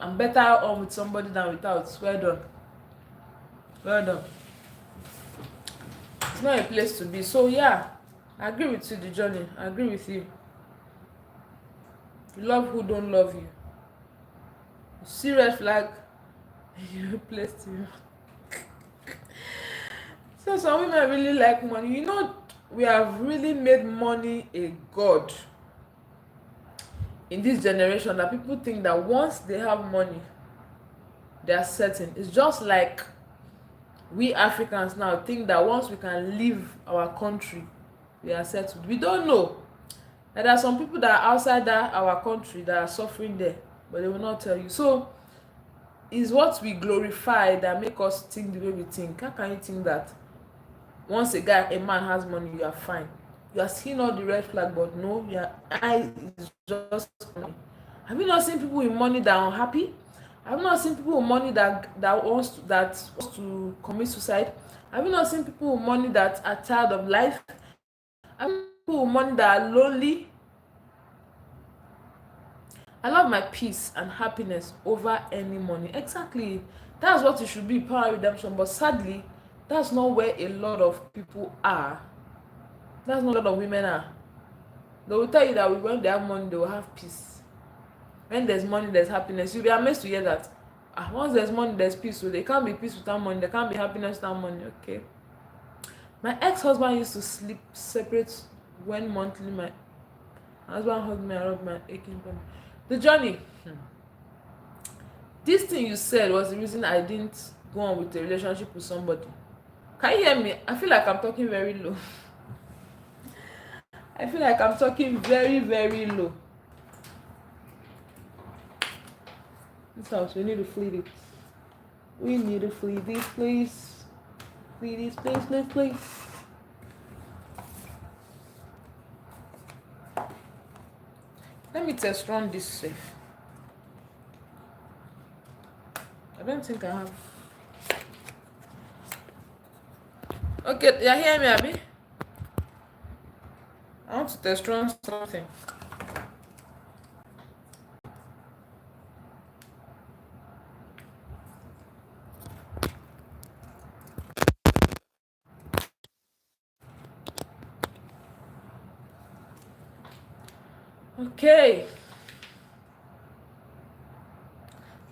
I'm better on with somebody than without. Well done. Well done. It's not a place to be. So yeah, I agree with you, the journey. I agree with you. You love who don't love you. You see red flag, you place to. So some women really like money. You know, we have really made money a god in this generation, that people think that once they have money, they are certain. It's just like we Africans now think that once we can leave our country, we are settled. We don't know. And there are some people that are outside that our country that are suffering there, but they will not tell you. So it's what we glorify that make us think the way we think. How can you think that once a man has money, you are fine? You are seeing all the red flag, but no, your eye is just money. Have you not seen people with money that are unhappy? Have you not seen people with money that wants to commit suicide? Have you not seen people with money that are tired of life? Have you not seen people with money that are lonely? I love my peace and happiness over any money. Exactly. That's what it should be, power redemption. But sadly, that's not where a lot of people are. That's not a lot of women are. They will tell you that when they have money, they will have peace. When there's money, there's happiness. You'll be amazed to hear that. Once there's money, there's peace. So they can't be peace without money. There can't be happiness without money. Okay. My ex-husband used to sleep separate when monthly. My husband hugged me and rubbed my aching body. The journey. This thing you said was the reason I didn't go on with a relationship with somebody. Can you hear me? I feel like I'm talking very low. I feel like I'm talking very, very low. This house, we need to flee it. We need to flee this place. Flee this place, please. Let me test run this safe. I don't think I have. Okay, you hear me, Abby? I want to test run something. Okay.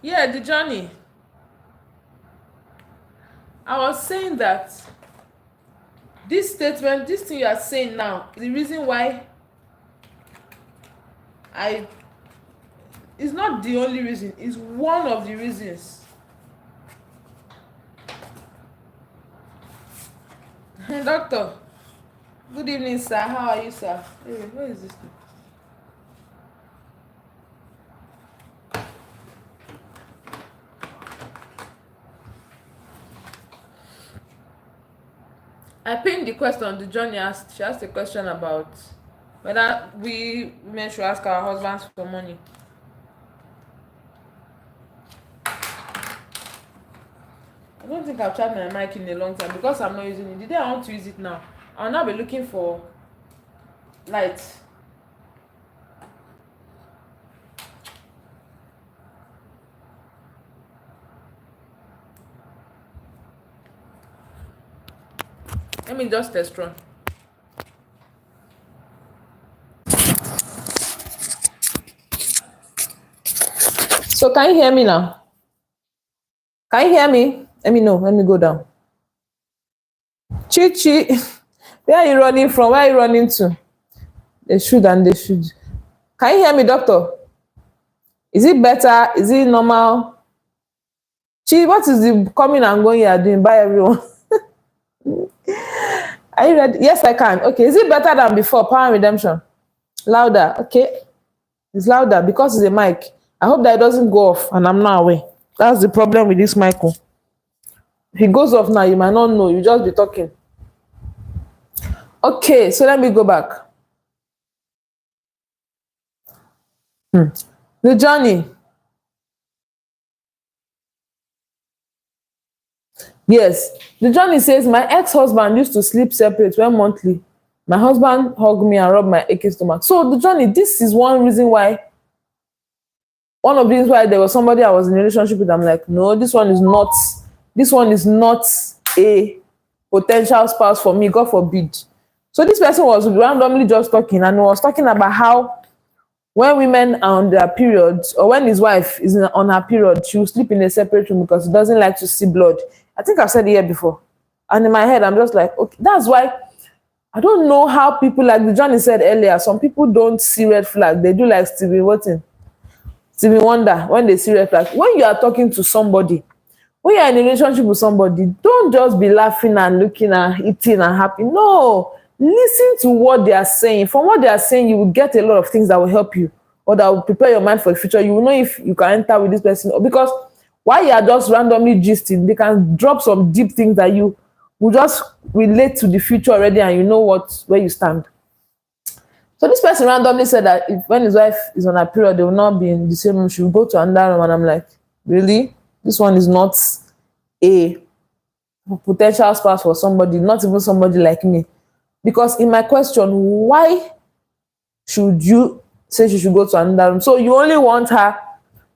Yeah, the journey. I was saying that this statement, this thing you are saying now, the reason why it's not the only reason, it's one of the reasons. Doctor, good evening, sir. How are you, sir? Hey, where is this thing? I pinned the question. The journey asked. She asked a question about whether we men should ask our husbands for money. I don't think I've tried my mic in a long time because I'm not using it. The day I want to use it now, I'll now be looking for light. Let me just test run. So can you hear me now? Can you hear me? Let me know. Let me go down. Chi, where are you running from? Where are you running to? They should and they should. Can you hear me, doctor? Is it better? Is it normal? Chi, what is the coming and going you are doing? Bye, everyone. Are you ready? Yes, I can. Okay. Is it better than before? Power redemption. Louder. Okay. It's louder because it's a mic. I hope that it doesn't go off and I'm not aware. That's the problem with this mic. If it goes off now, you might not know. You just be talking. Okay, so let me go back. The journey. Yes, the journey says my ex-husband used to sleep separate when monthly. My husband hugged me and rubbed my aching stomach. So the journey, this is one reason why. One of the reasons why there was somebody I was in a relationship with. I'm like, no, this one is not a potential spouse for me. God forbid. So this person was randomly just talking and was talking about how when women are on their periods or when his wife is on her period, she will sleep in a separate room because he doesn't like to see blood. I think I've said it here before. And in my head, I'm just like, okay, that's why I don't know how people, like the Johnny said earlier, some people don't see red flag. They do like Stevie Wonder when they see red flag. When you are talking to somebody, when you are in a relationship with somebody, don't just be laughing and looking and eating and happy. No, Listen to what they are saying. From what they are saying, you will get a lot of things that will help you or that will prepare your mind for the future. You will know if you can enter with this person, or because while you are just randomly gisting, they can drop some deep things that you will just relate to the future already, and you know what where you stand. So this person randomly said that if, when his wife is on her period, they will not be in the same room. She will go to another room, and I'm like, really? This one is not a potential spouse for somebody, not even somebody like me. Because in my question, why should you say she should go to another room? So you only want her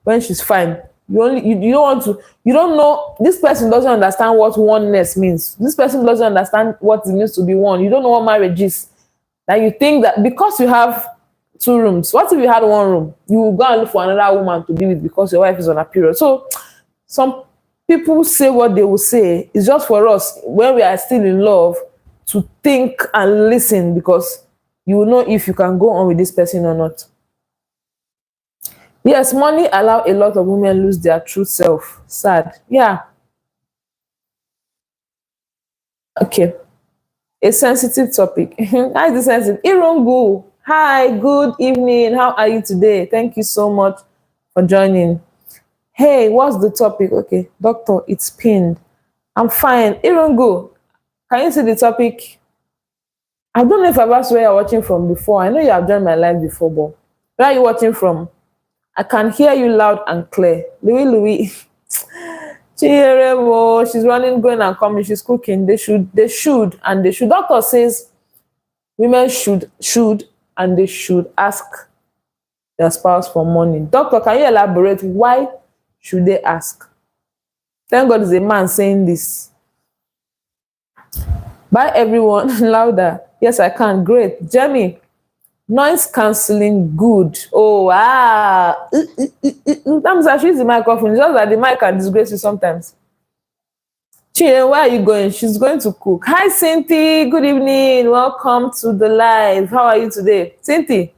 when she's fine. You don't want to, you don't know, this person doesn't understand what oneness means. This person doesn't understand what it means to be one. You don't know what marriage is. That you think that because you have two rooms, what if you had one room? You will go and look for another woman to be with because your wife is on a period. So some people say what they will say. It's just for us when we are still in love to think and listen, because you will know if you can go on with this person or not. Yes, money allow a lot of women lose their true self. Sad. Yeah. Okay. A sensitive topic. How is this sensitive? Irungu. Hi, good evening. How are you today? Thank you so much for joining. Hey, what's the topic? Okay, doctor, it's pinned. I'm fine. Irungu, can you see the topic? I don't know if I've asked where you're watching from before. I know you have joined my live before, but where are you watching from? I can hear you loud and clear. Louis. She's running, going and coming. She's cooking. They should. Doctor says women should, and they should ask their spouse for money. Doctor, can you elaborate? Why should they ask? Thank God is a man saying this. Bye everyone. Louder. Yes, I can. Great. Jamie, noise cancelling good. Oh, wow. Sometimes I use the microphone. Just that the mic can disgrace you sometimes. Chie, where are you going? She's going to cook. Hi, Cynthia. Good evening. Welcome to the live. How are you today? Cynthia,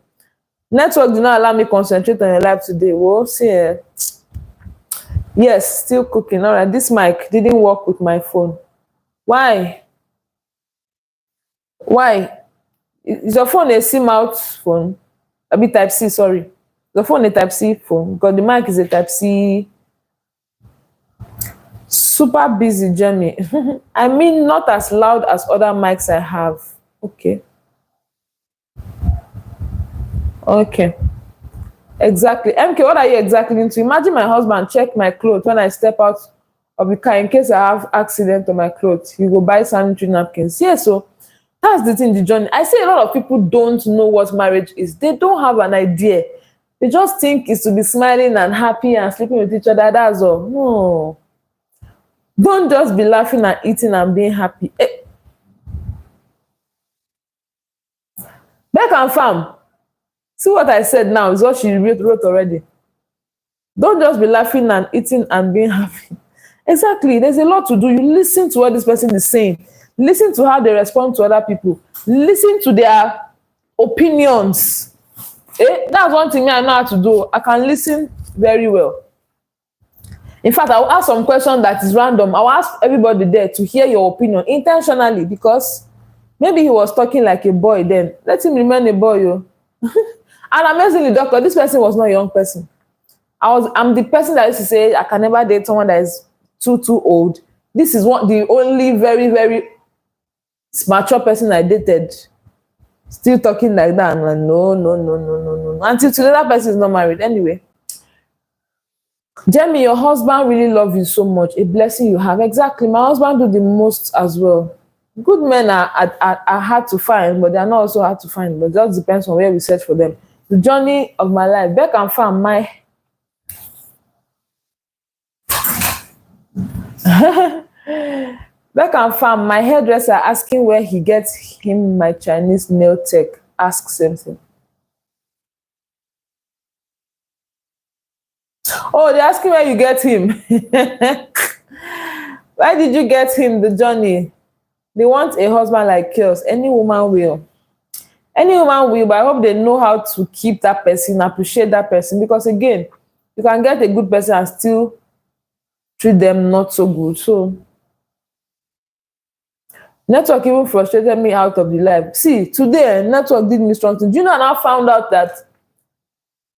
network did not allow me concentrate on your live today. Whoa, see. Yes, still cooking. All right, this mic didn't work with my phone. Why? Is your phone a SIM out phone? A bit type C, sorry. The phone a type C phone because the mic is a type C. Super busy, Jamie. I mean, not as loud as other mics I have. Okay. Exactly. MK, what are you exactly into? Imagine my husband check my clothes when I step out of the car in case I have accident on my clothes. He go buy sanitary napkins. Yeah, so that's the thing, the journey. I say a lot of people don't know what marriage is. They don't have an idea. They just think it's to be smiling and happy and sleeping with each other. That's all. No. Don't just be laughing and eating and being happy. Back and farm. See what I said now is what she wrote already. Don't just be laughing and eating and being happy. Exactly. There's a lot to do. You listen to what this person is saying. Listen to how they respond to other people. Listen to their opinions. That's one thing I know how to do. I can listen very well. In fact, I will ask some question that is random. I will ask everybody there to hear your opinion intentionally, because maybe he was talking like a boy then. Let him remain a boy, yo. And amazingly, doctor, this person was not a young person. I'm the person that used to say I can never date someone that is too old. This is the only very, very mature person I dated. Still talking like that. I'm like, no. Until today, that person is not married. Anyway. Jamie, your husband really loves you so much. A blessing you have. Exactly. My husband do the most as well. Good men are hard to find, but they are not also hard to find. But it just depends on where we search for them. The journey of my life. Beck and Farm, my Beck and Farm, my hairdresser asking where he gets him my Chinese nail tech. Ask something. Oh, they're asking where you get him. Why did you get him? The journey. They want a husband like yours. Any woman will. But I hope they know how to keep that person, appreciate that person. Because again, you can get a good person and still treat them not so good. So Network even frustrated me out of the life. See, today, network did me something. Do you know, I now found out that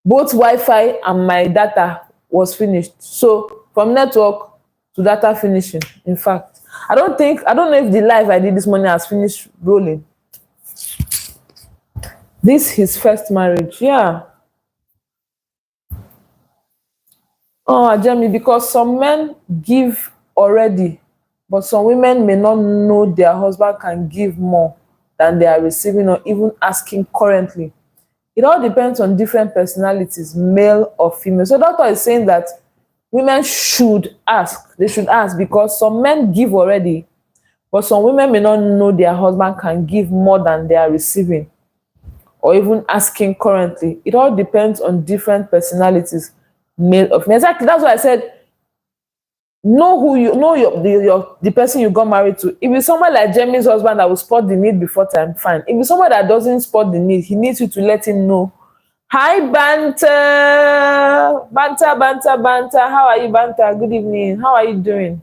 both Wi-Fi and my data was finished. So from network to data finishing. In fact, I don't know if the live I did this morning has finished rolling. This his first marriage. Yeah. Oh, Jamie, because some men give already, but some women may not know their husband can give more than they are receiving or even asking currently. It all depends on different personalities, male or female. So doctor is saying that women should ask. They should ask because some men give already, but some women may not know their husband can give more than they are receiving or even asking currently. It all depends on different personalities, male or female. Exactly. That's why I said know who you know the person you got married to. If it's someone like Jamie's husband that will spot the need before time, fine. If it's someone that doesn't spot the need, he needs you to let him know. Hi, Banter. Banter, Banter, Banter. How are you, Banter? Good evening. How are you doing?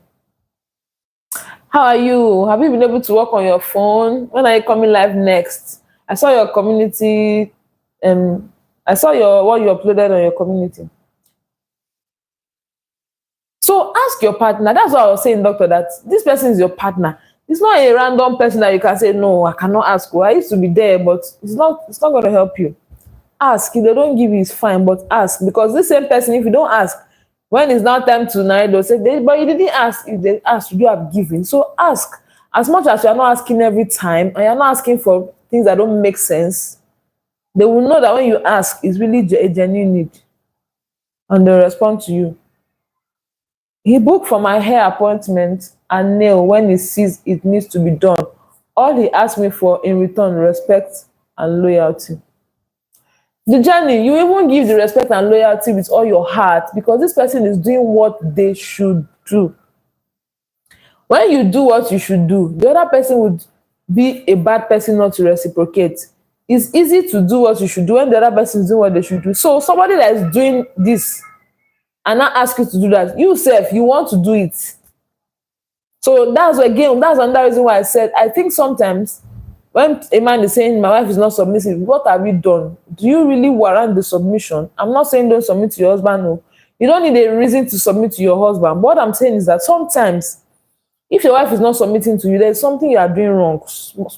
How are you? Have you been able to work on your phone? When are you coming live next? I saw your community. I saw your what you uploaded on your community. So ask your partner. That's what I was saying, doctor, that this person is your partner. It's not a random person that you can say, no, I cannot ask. Well, I used to be there, but it's not going to help you. Ask. If they don't give you, it's fine, but ask. Because this same person, if you don't ask, when it's now time to narrate, they'll say, but you didn't ask. If they ask, you have given. So ask. As much as you're not asking every time, and you're not asking for things that don't make sense, they will know that when you ask, it's really a genuine need. And they'll respond to you. He booked for my hair appointment and nail when he sees it needs to be done. All he asked me for in return, respect and loyalty. The journey, you even give the respect and loyalty with all your heart because this person is doing what they should do. When you do what you should do, the other person would be a bad person not to reciprocate. It's easy to do what you should do when the other person is doing what they should do. So somebody that is doing this and not ask you to do that, you self, you want to do it. So that's another reason why I said I think sometimes when a man is saying my wife is not submissive, what have you done? Do you really warrant the submission? I'm not saying don't submit to your husband. No, you don't need a reason to submit to your husband. But what I'm saying is that sometimes if your wife is not submitting to you, there's something you are doing wrong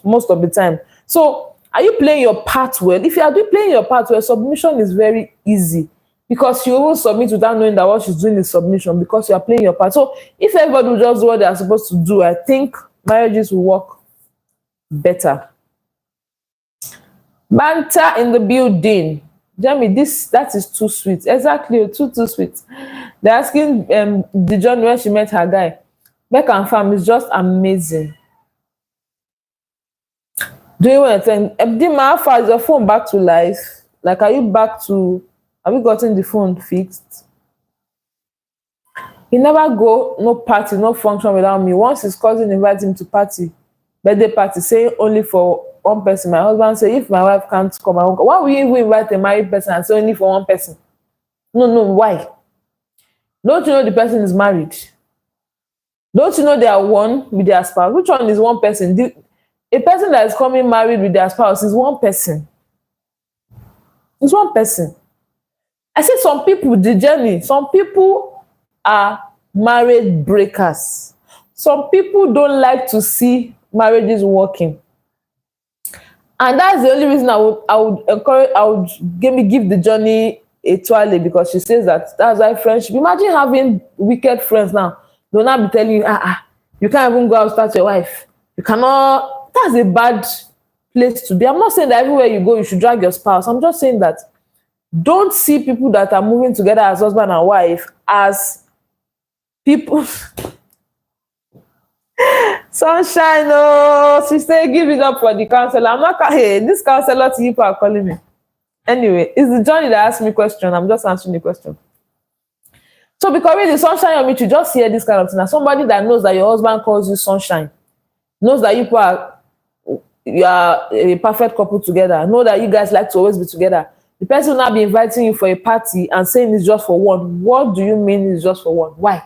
most of the time. So are you playing your part well? If you are playing your part well, submission is very easy. Because you will submit without knowing that what she's doing is submission because you are playing your part. So if everybody will just do what they are supposed to do, I think marriages will work better. Banter in the building. Jamie, that is too sweet. Exactly, too sweet. They're asking the John when she met her guy. Beck and Fam is just amazing. Do you want to think? Dima, how far is your phone back to life? Like, have you gotten the phone fixed? He never go no party, no function without me. Once his cousin invites him to birthday party, saying only for one person. My husband say, if my wife can't come, I won't come. Why will you even invite a married person and say only for one person? No, why? Don't you know the person is married? Don't you know they are one with their spouse? Which one is one person? A person that is coming married with their spouse is one person. It's one person. I see some people are marriage breakers. Some people don't like to see marriages working. And that's the only reason I would give the journey a toilet because she says that's why friendship. Imagine having wicked friends now. They'll not be telling you, you can't even go out start your wife. You cannot. That's a bad place to be. I'm not saying that everywhere you go, you should drag your spouse. I'm just saying that don't see people that are moving together as husband and wife as people. Sunshine, oh, sister, give it up for the counselor. I'm not. Hey, this counselor people are calling me. Anyway, it's the Johnny that asked me question. I'm just answering the question. So because really, sunshine on me to just hear this kind of thing. As somebody that knows that your husband calls you sunshine, knows that you are a perfect couple together, know that you guys like to always be together. The person will now be inviting you for a party and saying it's just for one. What do you mean it's just for one? Why?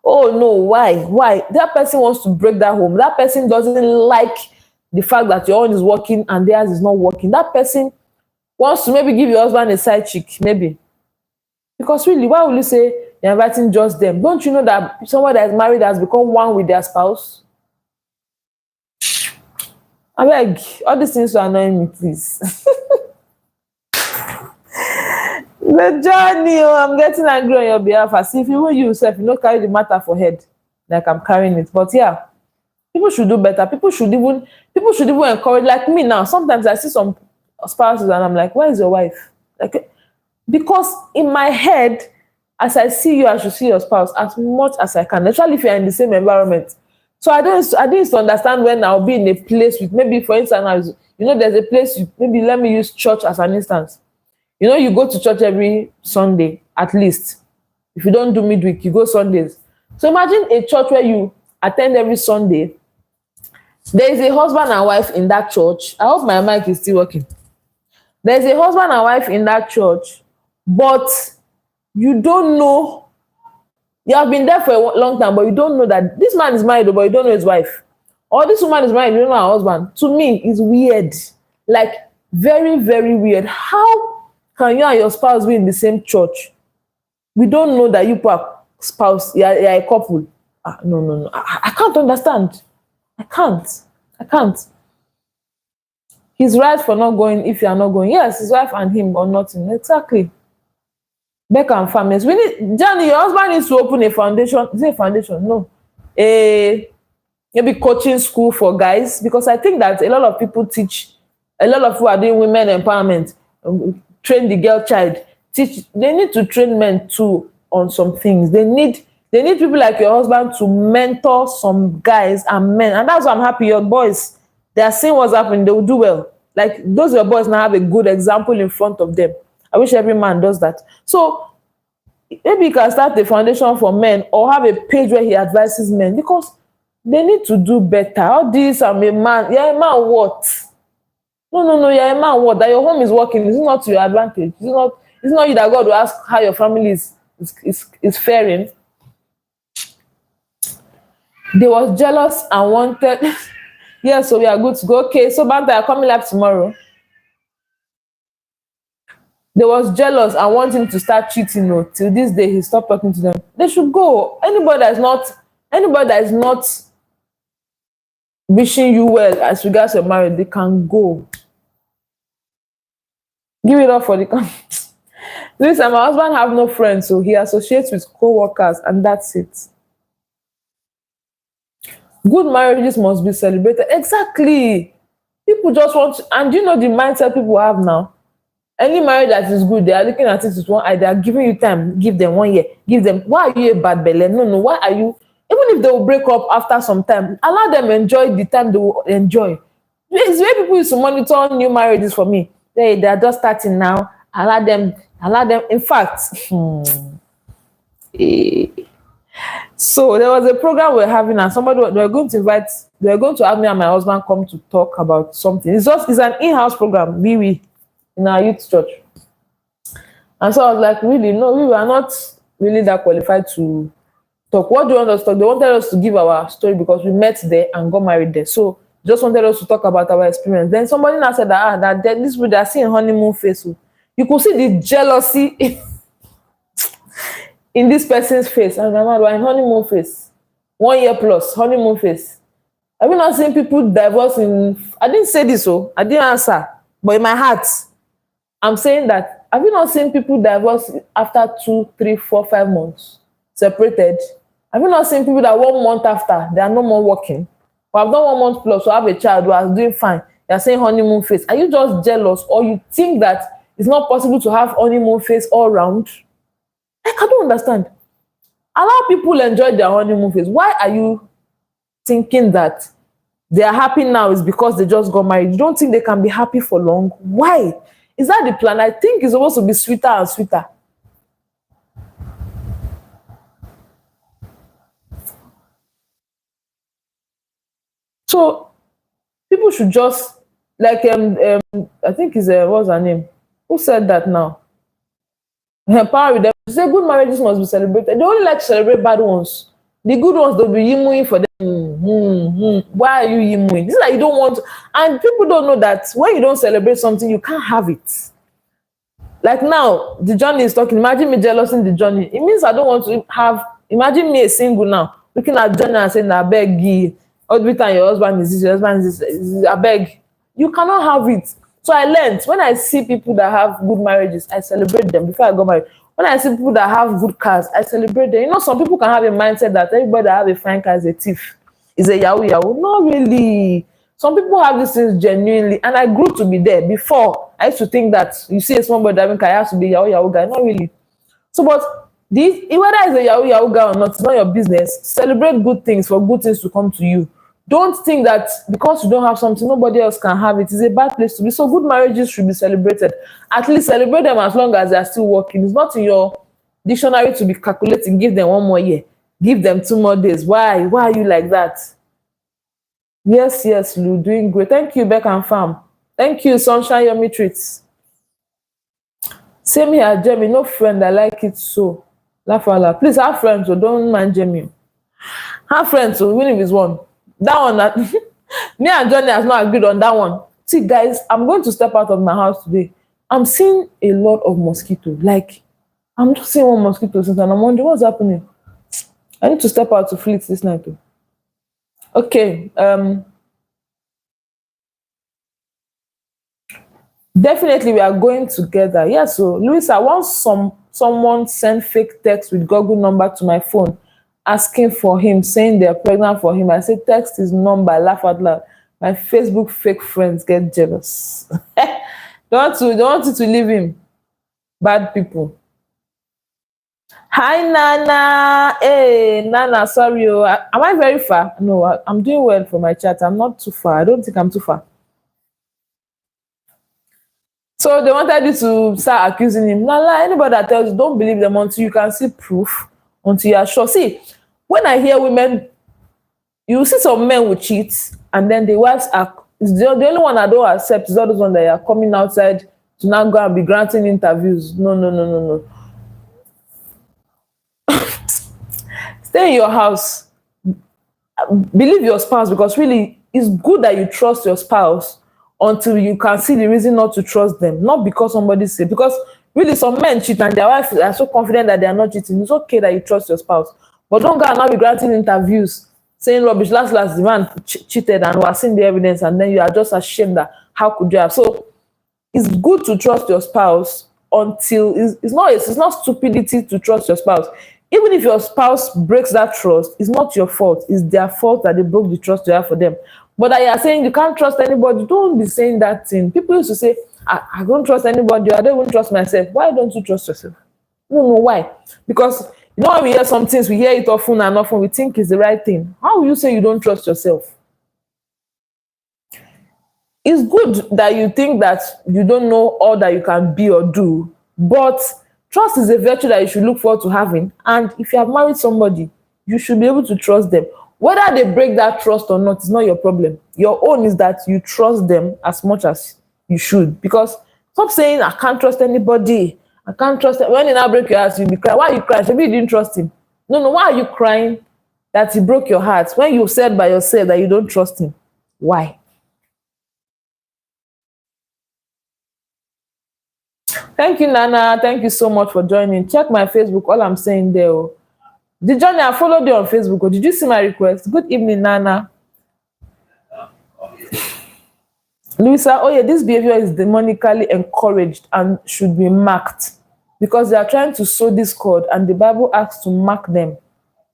Oh no, why that person wants to break that home, that person doesn't like the fact that your own is working and theirs is not working, that person wants to maybe give your husband a side chick, maybe. Because really, why will you say you're inviting just them? Don't you know that someone that is married has become one with their spouse? I beg, all these things are annoying me, please. The journey, oh, I'm getting angry on your behalf, as if even you yourself, you don't carry the matter for head like I'm carrying it. But yeah, people should do better. People should even encourage. Like me now, sometimes I see some spouses and I'm like, where is your wife? Like, because in my head, as I see you, I should see your spouse as much as I can, especially if you're in the same environment. So I didn't understand when I'll be in a place with, maybe for instance, there's a place, maybe let me use church as an instance. You go to church every Sunday, at least. If you don't do midweek, you go Sundays. So imagine a church where you attend every Sunday. There is a husband and wife in that church. I hope my mic is still working. There is a husband and wife in that church, but you don't know. You have been there for a long time, but you don't know that this man is married, but you don't know his wife. Or this woman is married, you don't know her husband. To me, it's weird. Like, very, very weird. How can you and your spouse be in the same church? We don't know that you are spouse, you're a couple. No. I can't understand. I can't. He's right for not going if you are not going. Yes, his wife and him or nothing. Exactly. Back and families. We need, Johnny, your husband needs to open a foundation. Is it a foundation? No. Maybe coaching school for guys, because I think that a lot of people are doing women empowerment, train the girl child, they need to train men too on some things. They need people like your husband to mentor some guys and men, and that's why I'm happy your boys, they are seeing what's happening, they will do well. Like, those your boys now have a good example in front of them. I wish every man does that. So maybe you can start a foundation for men, or have a page where he advises men, because they need to do better. All this, I'm a man. You're a man what? No, you're a man what? That your home is working. It's not to your advantage. It's not you that God will ask how your family is faring. They was jealous and wanted. Yeah, so we are good to go. Okay, so Banta, you're coming live tomorrow. They was jealous and wanting to start cheating. No, till this day he stopped talking to them. They should go. Anybody that is not wishing you well as regards your marriage, they can go. Give it up for the Listen, my husband have no friends, so he associates with co-workers, and that's it. Good marriages must be celebrated. Exactly. People just want to, and you know the mindset people have now. Any marriage that is good, they are looking at it with one eye. They are giving you time. Give them 1 year. Give them. Why are you a bad belly? No. Why are you? Even if they will break up after some time, allow them enjoy the time they will enjoy. It's where people used to monitor new marriages for me. They are just starting now. Allow them. In fact, so there was a program we're having, and they were going to have me and my husband come to talk about something. It's an in-house program, in our youth church. And so I was like, really? No, we were not really that qualified to talk. What do you want us to talk? They wanted us to give our story because we met there and got married there. So just wanted us to talk about our experience. Then somebody now said that this people, they are seeing honeymoon face. You could see the jealousy in this person's face. And I'm like, in honeymoon face. 1 year plus, honeymoon face. Have you not seen people divorce I didn't say this, so I didn't answer. But in my heart, I'm saying that, have you not seen people divorce after 2, 3, 4, 5 months? Separated? Have you not seen people that 1 month after, they are no more working? Or have done 1 month plus, or have a child who is doing fine? They are saying honeymoon phase. Are you just jealous, or you think that it's not possible to have honeymoon phase all round? I don't understand. Allow people enjoy their honeymoon phase. Why are you thinking that they are happy now is because they just got married? You don't think they can be happy for long? Why? Is that the plan? I think it's supposed to be sweeter and sweeter. So people should just, like, I think it's what's her name? Who said that now? Empower with them. Say good marriages must be celebrated. They only like to celebrate bad ones. The good ones, they'll be yimming for them. Why are you yimming? This is like you don't want to, and people don't know that when you don't celebrate something, you can't have it. Like now, the journey is talking. Imagine me jealous in the journey. It means I don't want to have. Imagine me a single now, looking at journey and saying, "I beg you." Every time your husband is this, your husband is this. I beg. You cannot have it. So I learned when I see people that have good marriages, I celebrate them. Before I got married, when I see people that have good cars, I celebrate them. You know, some people can have a mindset that everybody that have a fine car is a thief, is a yahoo yahoo. Not really. Some people have these things genuinely, and I grew to be there. Before, I used to think that you see a small boy driving car, I have to be a yahoo yahoo guy. Not really. So, but this, whether it's a yahoo yahoo guy or not, it's not your business. Celebrate good things for good things to come to you. Don't think that because you don't have something, nobody else can have it. It's a bad place to be. So good marriages should be celebrated. At least celebrate them as long as they are still working. It's not in your dictionary to be calculating. Give them 1 more year. Give them 2 more days. Why? Why are you like that? Yes, Lou, doing great. Thank you, Beck and Farm. Thank you, Sunshine Yummy Treats. Same here, Jamie. No friend, I like it so. Laugh out loud. Please have friends, so don't mind Jamie. Have friends, so even if it's one. That one, that me and Johnny has not agreed on that one. See, guys, I'm going to step out of my house today. I'm seeing a lot of mosquito. Like, I'm just seeing one mosquito since, and I'm wondering what's happening. I need to step out to fleet this night too. Okay. Definitely we are going together. Yeah, so Louisa, once someone sent fake text with Google number to my phone asking for him, saying they're pregnant for him. I said, text his number, I laugh out loud. My Facebook fake friends get jealous. They want you to leave him. Bad people. Hi, Nana. Hey, Nana, sorry. Am I very far? No, I'm doing well for my chat. I'm not too far. I don't think I'm too far. So they wanted you to start accusing him. Nala, anybody that tells you, don't believe them until you can see proof, until you are sure. See, when I hear women, you see some men will cheat, and then the wives are, the only one I don't accept is all those ones that are coming outside to now go and be granting interviews. No. Stay in your house. Believe your spouse, because really it's good that you trust your spouse until you can see the reason not to trust them. Not because somebody said, because really some men cheat and their wives are so confident that they are not cheating. It's okay that you trust your spouse, but don't go and now be granting interviews saying rubbish. Last the man cheated and we are seeing the evidence, and then you are just ashamed that how could you have. So it's good to trust your spouse until it's not stupidity to trust your spouse. Even if your spouse breaks that trust, it's not your fault. It's their fault that they broke the trust you have for them. But that you are saying you can't trust anybody, don't be saying that thing. People used to say, I don't trust anybody, I don't even trust myself. Why don't you trust yourself? No, why? Because you know when we hear some things, we hear it often and often, we think it's the right thing. How will you say you don't trust yourself? It's good that you think that you don't know all that you can be or do, but trust is a virtue that you should look forward to having. And if you have married somebody, you should be able to trust them. Whether they break that trust or not is not your problem. Your own is that you trust them as much as you should. Because stop saying, I can't trust anybody. I can't trust them. When they now break your heart, you'll be crying. Why are you crying? Maybe you didn't trust him. No. Why are you crying that he broke your heart when you said by yourself that you don't trust him? Why? Thank you, Nana. Thank you so much for joining. Check my Facebook. All I'm saying there. Did Johnny, I followed you on Facebook. Or did you see my request? Good evening, Nana. Louissa Oye, this behavior is demonically encouraged and should be marked because they are trying to sow discord, and the Bible asks to mark them.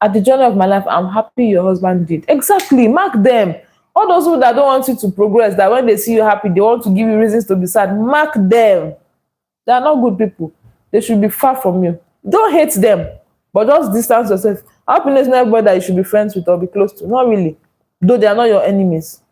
At the journey of my life, I'm happy your husband did. Exactly, mark them. All those who that don't want you to progress, that when they see you happy, they want to give you reasons to be sad, mark them. They are not good people. They should be far from you. Don't hate them, but just distance yourself. Happiness is not everybody that you should be friends with or be close to. Not really. Though they are not your enemies.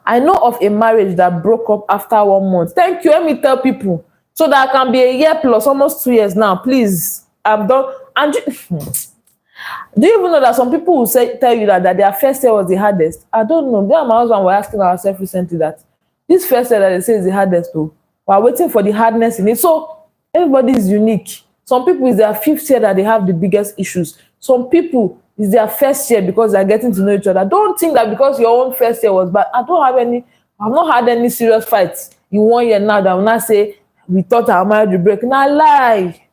I know of a marriage that broke up after 1 month. Thank you. Let me tell people. So that I can be a year plus, almost 2 years now. Please. I'm done. And do you even know that some people will tell you that their first year was the hardest? I don't know. Me and my husband were asking ourselves recently that this first year that they say is the hardest though. We're waiting for the hardness in it. So everybody is unique. Some people, it's their 5th year that they have the biggest issues. Some people it's their first year because they're getting to know each other. Don't think that because your own first year was bad. I've not had any serious fights in 1 year now that will not say we thought our marriage would break. Nah, lie.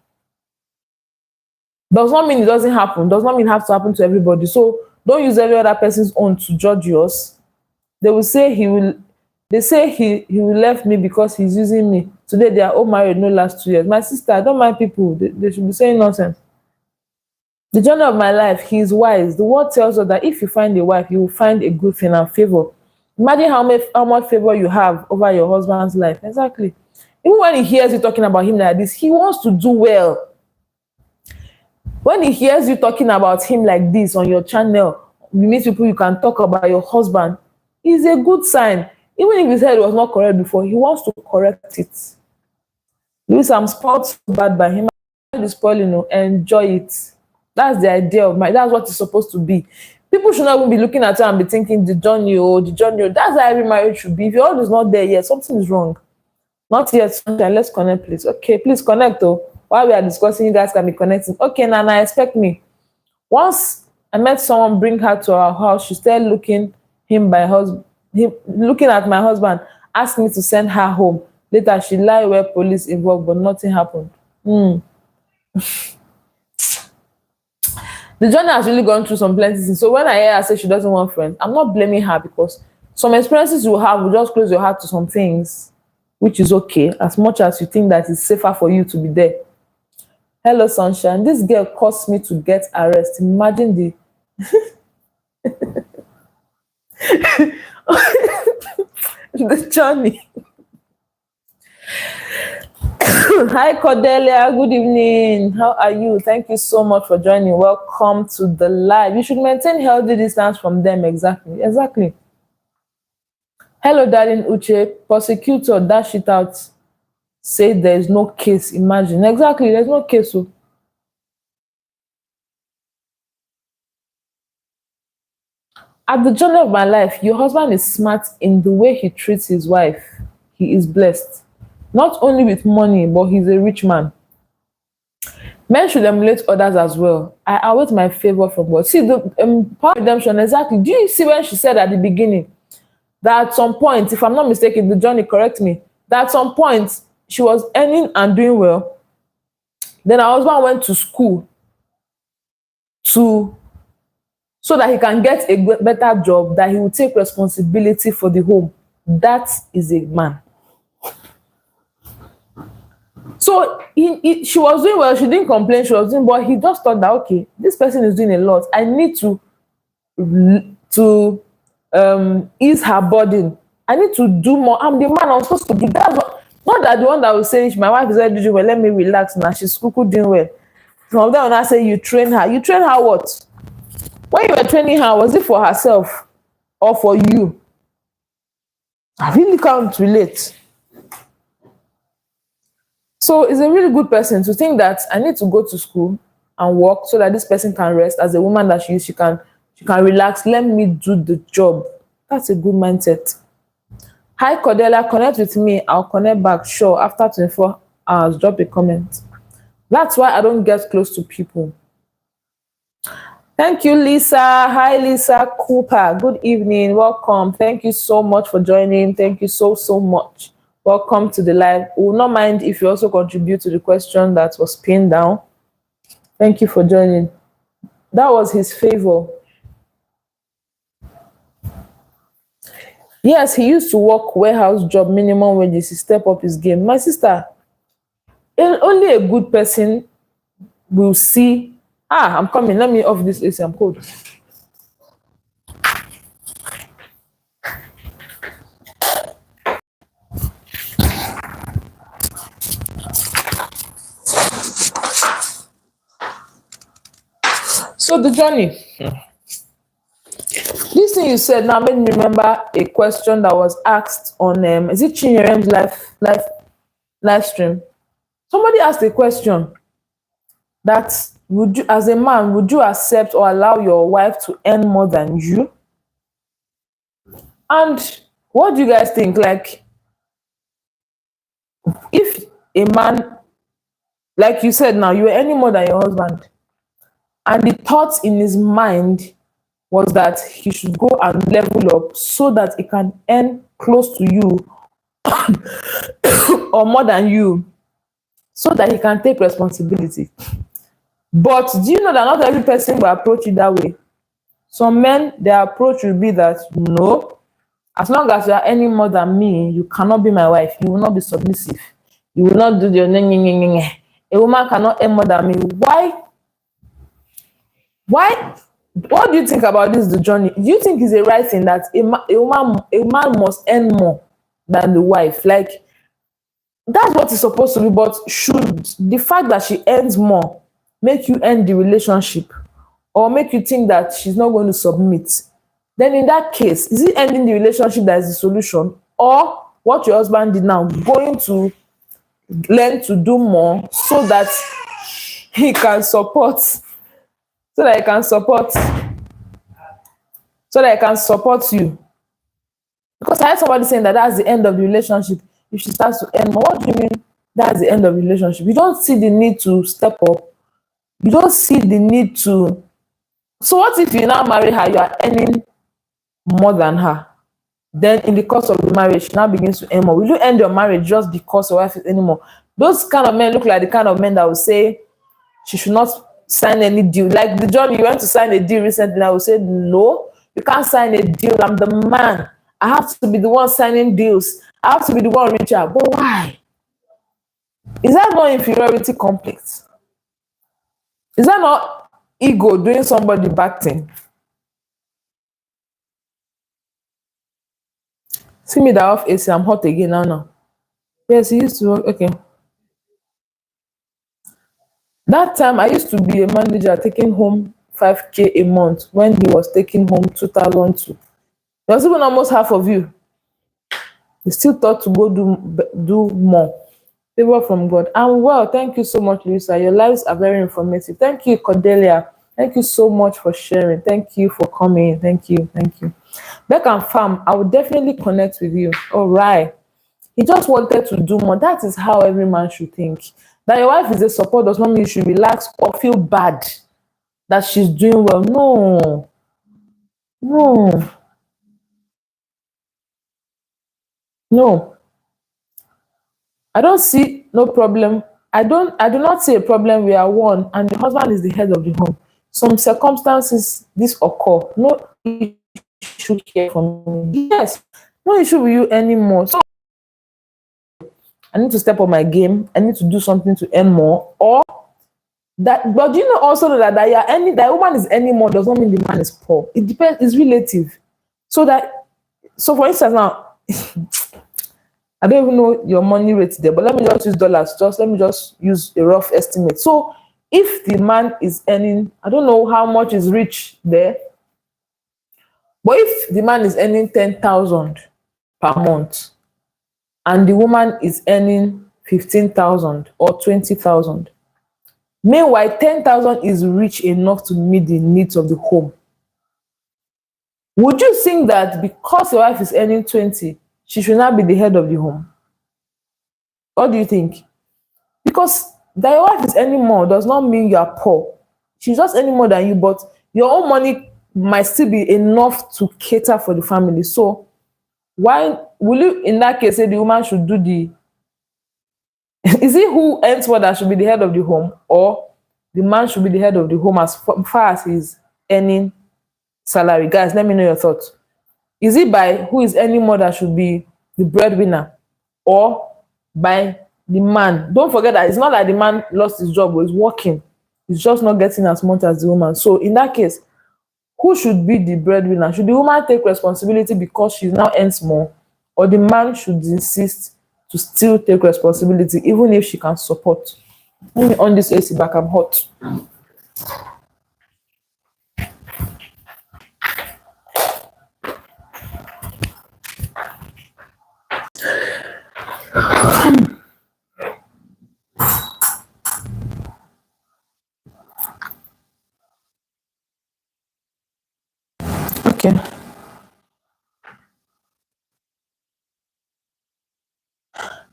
Does not mean it doesn't happen. Does not mean it has to happen to everybody. So don't use every other person's own to judge yours. They will say he will left me because he's using me. Today they are all married, no last 2 years. My sister, I don't mind people. They should be saying nonsense. The journey of my life, he is wise. The word tells us that if you find a wife, you will find a good thing and favor. Imagine how much favor you have over your husband's life. Exactly. Even when he hears you talking about him like this, he wants to do well. When he hears you talking about him like this on your channel, you meet people you can talk about your husband, it's a good sign. Even if he said it was not correct before, he wants to correct it. Louis, I'm spoiled so bad by him. I'm spoiling, enjoy it. That's the idea of that's what it's supposed to be. People should not even be looking at you and be thinking the journey. That's how every marriage should be. If your own is not there yet, something is wrong. Not yet, sunshine. Let's connect, please. Okay, please connect. While we are discussing, you guys can be connecting. Okay, Nana, expect me. Once I met someone bring her to our house, she started looking looking at my husband, asked me to send her home. Later, she lied where police involved, but nothing happened. The journey has really gone through some plenty things. So when I hear her say she doesn't want friends, I'm not blaming her because some experiences you have will just close your heart to some things, which is okay, as much as you think that it's safer for you to be there. Hello, sunshine. This girl caused me to get arrested. Imagine the journey. Hi Cordelia, good evening. How are you? Thank you so much for joining. Welcome to the live. You should maintain healthy distance from them. Exactly. Hello, darling Uche. Prosecutor dash it out. Say there is no case. Imagine. Exactly, there's no case. At the journey of my life, your husband is smart in the way he treats his wife. He is blessed. Not only with money, but he's a rich man. Men should emulate others as well. I await my favor from God. See, the power of redemption, exactly. Do you see when she said at the beginning that at some point, if I'm not mistaken, the journey, correct me, that at some point she was earning and doing well. Then her husband went to school so that he can get a better job, that he will take responsibility for the home. That is a man. So she was doing well, she didn't complain, she was doing, but he just thought that, okay, this person is doing a lot. I need to ease her burden. I need to do more. I'm the man, I'm supposed to do that. Not that the one that will say, my wife is already doing well, let me relax now. She's doing well. Some of them when I say you train her. You train her what? When you were training her, was it for herself or for you? I really can't relate. So it's a really good person to think that I need to go to school and work so that this person can rest. As a woman that she is, she can relax. Let me do the job. That's a good mindset. Hi Cordelia, connect with me. I'll connect back. Sure, after 24 hours, drop a comment. That's why I don't get close to people. Thank you, Lisa. Hi, Lisa Cooper. Good evening. Welcome. Thank you so much for joining. Thank you so much. Welcome to the live. We will not mind if you also contribute to the question that was pinned down. Thank you for joining. That was his favor. Yes, he used to work warehouse job, minimum wages. He step up his game. My sister, only a good person will see. I'm coming. Let me off this AC. I'm cold. So the journey. This thing you said now made me remember a question that was asked on is it Chinyerem's live stream? Somebody asked a question that would you, as a man, would you accept or allow your wife to earn more than you? And what do you guys think? Like, if a man, like you said now, you are earning more than your husband, And the thought in his mind was that he should go and level up so that he can earn close to you or more than you, so that he can take responsibility. But do you know that not every person will approach it that way? Some men, their approach will be that no, as long as you are earning more than me, you cannot be my wife. You will not be submissive. You will not do the a woman cannot earn more than me. Why? Why? What do you think about this, the journey? Do you think it's a right thing that a man must earn more than the wife? Like, that's what it's supposed to be, but should the fact that she earns more make you end the relationship or make you think that she's not going to submit? Then in that case, is it ending the relationship that is the solution, or what your husband did now, going to learn to do more so that he can support, so that he can support, so that he can support you? Because I heard somebody saying that that's the end of the relationship if she starts to earn more. What do you mean that's the end of the relationship? You don't see the need to step up. You don't see the need to. So what if you now marry her, you are earning more than her? Then in the course of the marriage, she now begins to earn more. Will you end your marriage just because your wife is earning more? Those kind of men look like the kind of men that will say she should not sign any deal. Like the John, you went to sign a deal recently, I will say, no, you can't sign a deal. I'm the man. I have to be the one signing deals. I have to be the one reaching out. But why? Is that not inferiority complex? Is that not ego doing somebody bad thing? See me that off AC, I'm hot again now. Yes, he used to work. Okay. That time I used to be a manager taking home 5K a month when he was taking home 2002. There was even almost half of you. He still thought to go do more. Favor from God. And well, thank you so much, Louissa. Your lives are very informative. Thank you, Cordelia. Thank you so much for sharing. Thank you for coming. Thank you. Thank you. Beck and Farm, I will definitely connect with you. All right. He just wanted to do more. That is how every man should think. That your wife is a support does not mean you should relax or feel bad that she's doing well. No. No. No. I don't see no problem. I do not see a problem. We are one and the husband is the head of the home. Some circumstances this occur. No issue here for me. Yes. No issue with you anymore. So I need to step up my game. I need to do something to earn more. Or that, but you know also that you are any that woman is earning more does not mean the man is poor. It depends, it's relative. So for instance now, I don't even know your money rate there, but let me just use dollars. Let me just use a rough estimate. So if the man is earning, I don't know how much is rich there, but if the man is earning 10,000 per month and the woman is earning 15,000 or 20,000, meanwhile 10,000 is rich enough to meet the needs of the home, would you think that because your wife is earning 20, she should not be the head of the home? What do you think? Because that your wife is earning more does not mean you are poor. She's just earning more than you, but your own money might still be enough to cater for the family. So why will you in that case say the woman should do the is it who earns more that should be the head of the home, or the man should be the head of the home as far as he's earning salary? Guys, let me know your thoughts. Is it by who is earning more that should be the breadwinner, or by the man? Don't forget that it's not like the man lost his job or he's working. He's just not getting as much as the woman. So in that case, who should be the breadwinner? Should the woman take responsibility because she now earns more, or the man should insist to still take responsibility even if she can support? Let me on this AC back. I'm hot. Okay.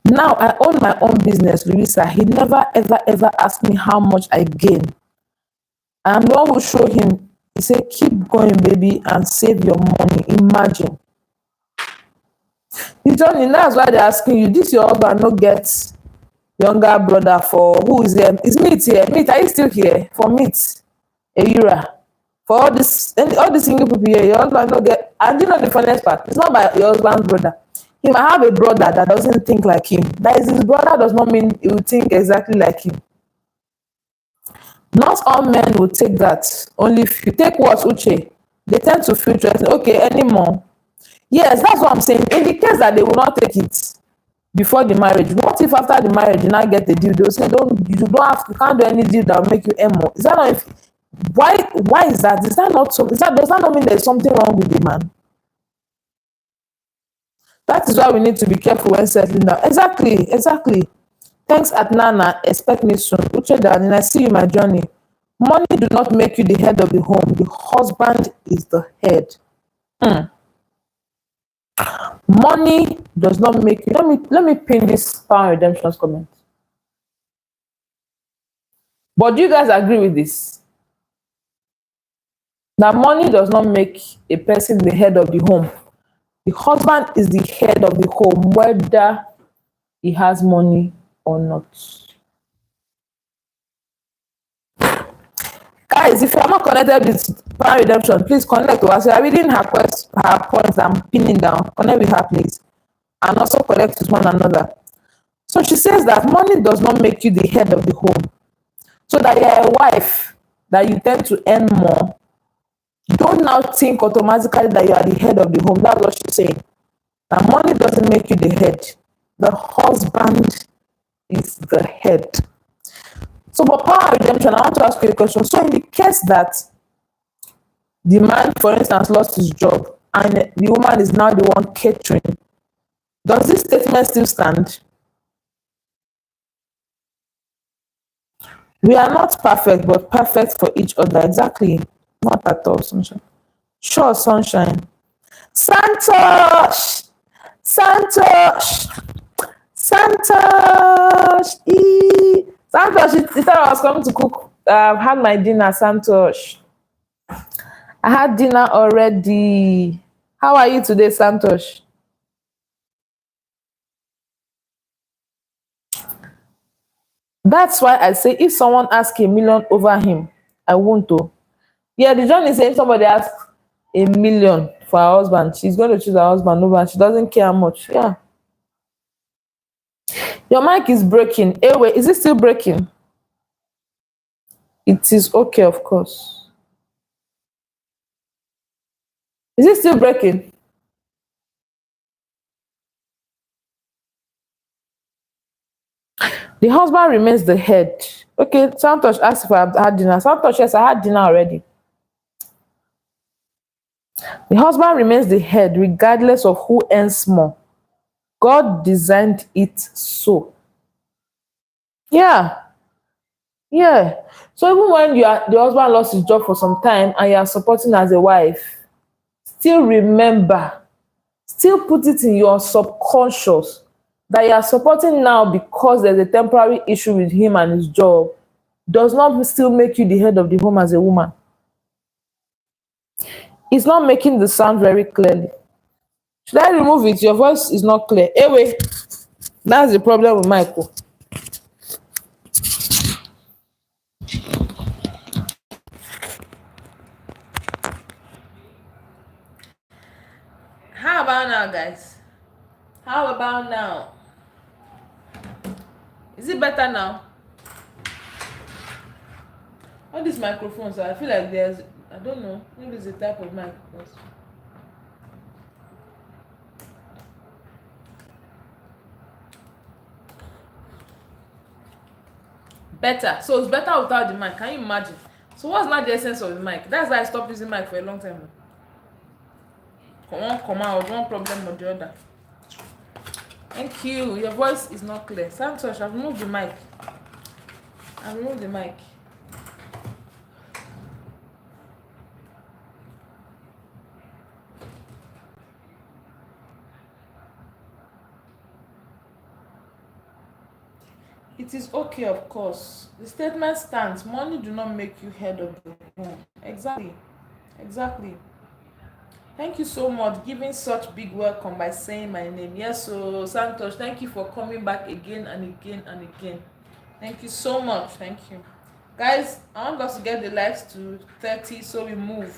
Now I own my own business, Louissa. He never ever asked me how much I gain. I'm the one who show him. He said, keep going, baby, and save your money. Imagine. You Johnny, that's why they're asking you, this your husband no get younger brother for who is here? Is Meet here? Meet, are you still here? For Meet, Eyura. For all these single people here, your husband no get, and you know the funniest part? It's not by your husband's brother. He might have a brother that doesn't think like him. That is his brother does not mean he will think exactly like him. Not all men will take that. Only few. Take what, Uche? They tend to feel threatened. Okay, anymore. Yes, that's what I'm saying. In the case that they will not take it before the marriage, what if after the marriage you not get the deal? They'll say, you can't do any deal that will make you earn more. Is that not if, why is that? Is that not so? Does that not mean there's something wrong with the man? That is why we need to be careful when settling down. Exactly. Thanks, Atnana. Expect me soon. Uche darling, I see you my journey. Money do not make you the head of the home. The husband is the head. Money does not make you. Let me pin this Power Redemption's comment. But do you guys agree with this? That money does not make a person the head of the home. The husband is the head of the home, whether he has money or not. Guys, if you are not connected with Power Redemption, please connect to us. We are reading her points I'm pinning down. Connect with her, please. And also connect with one another. So she says that money does not make you the head of the home. So that you're a wife, that you tend to earn more. Don't now think automatically that you are the head of the home. That's what she's saying. That money doesn't make you the head. The husband is the head. So for Power Redemption, I want to ask you a question. So in the case that the man, for instance, lost his job and the woman is now the one catering, does this statement still stand? We are not perfect, but perfect for each other. Exactly. Not at all, sunshine. Sure, sunshine. Santosh! Santosh! Santosh! Santosh, he thought I was coming to cook. I've had my dinner, Santosh. I had dinner already. How are you today, Santosh? That's why I say if someone asks a million over him, I won't. Oh. Yeah, the John is saying if somebody asks a million for her husband, she's going to choose her husband over and she doesn't care how much. Yeah. Your mic is breaking. Hey, wait, is it still breaking? It is okay, of course. Is it still breaking? The husband remains the head. Okay, Santosh asked if I had dinner. Santosh, yes, I had dinner already. The husband remains the head regardless of who earns more. God designed it so. Yeah. Yeah. So even when the husband lost his job for some time and you are supporting as a wife, still remember, still put it in your subconscious that you are supporting now because there's a temporary issue with him and his job does not still make you the head of the home as a woman. It's not making the sound very clearly. Should I remove it? Your voice is not clear. Anyway, that's the problem with Michael. How about now, guys? How about now? Is it better now? All these microphones, I feel like I don't know, maybe it's the type of mic. Better. So it's better without the mic. Can you imagine? So what's not the essence of the mic? That's why I stopped using mic for a long time. Come out, one problem or the other. Thank you. Your voice is not clear. Santosh, I've removed the mic. I've removed the mic. It is okay, of course. The statement stands. Money do not make you head of the home. Exactly. Exactly. Thank you so much giving such big welcome by saying my name. Yes, so Santosh, thank you for coming back again and again and again. Thank you so much. Thank you. Guys, I want us to get the likes to 30 so we move.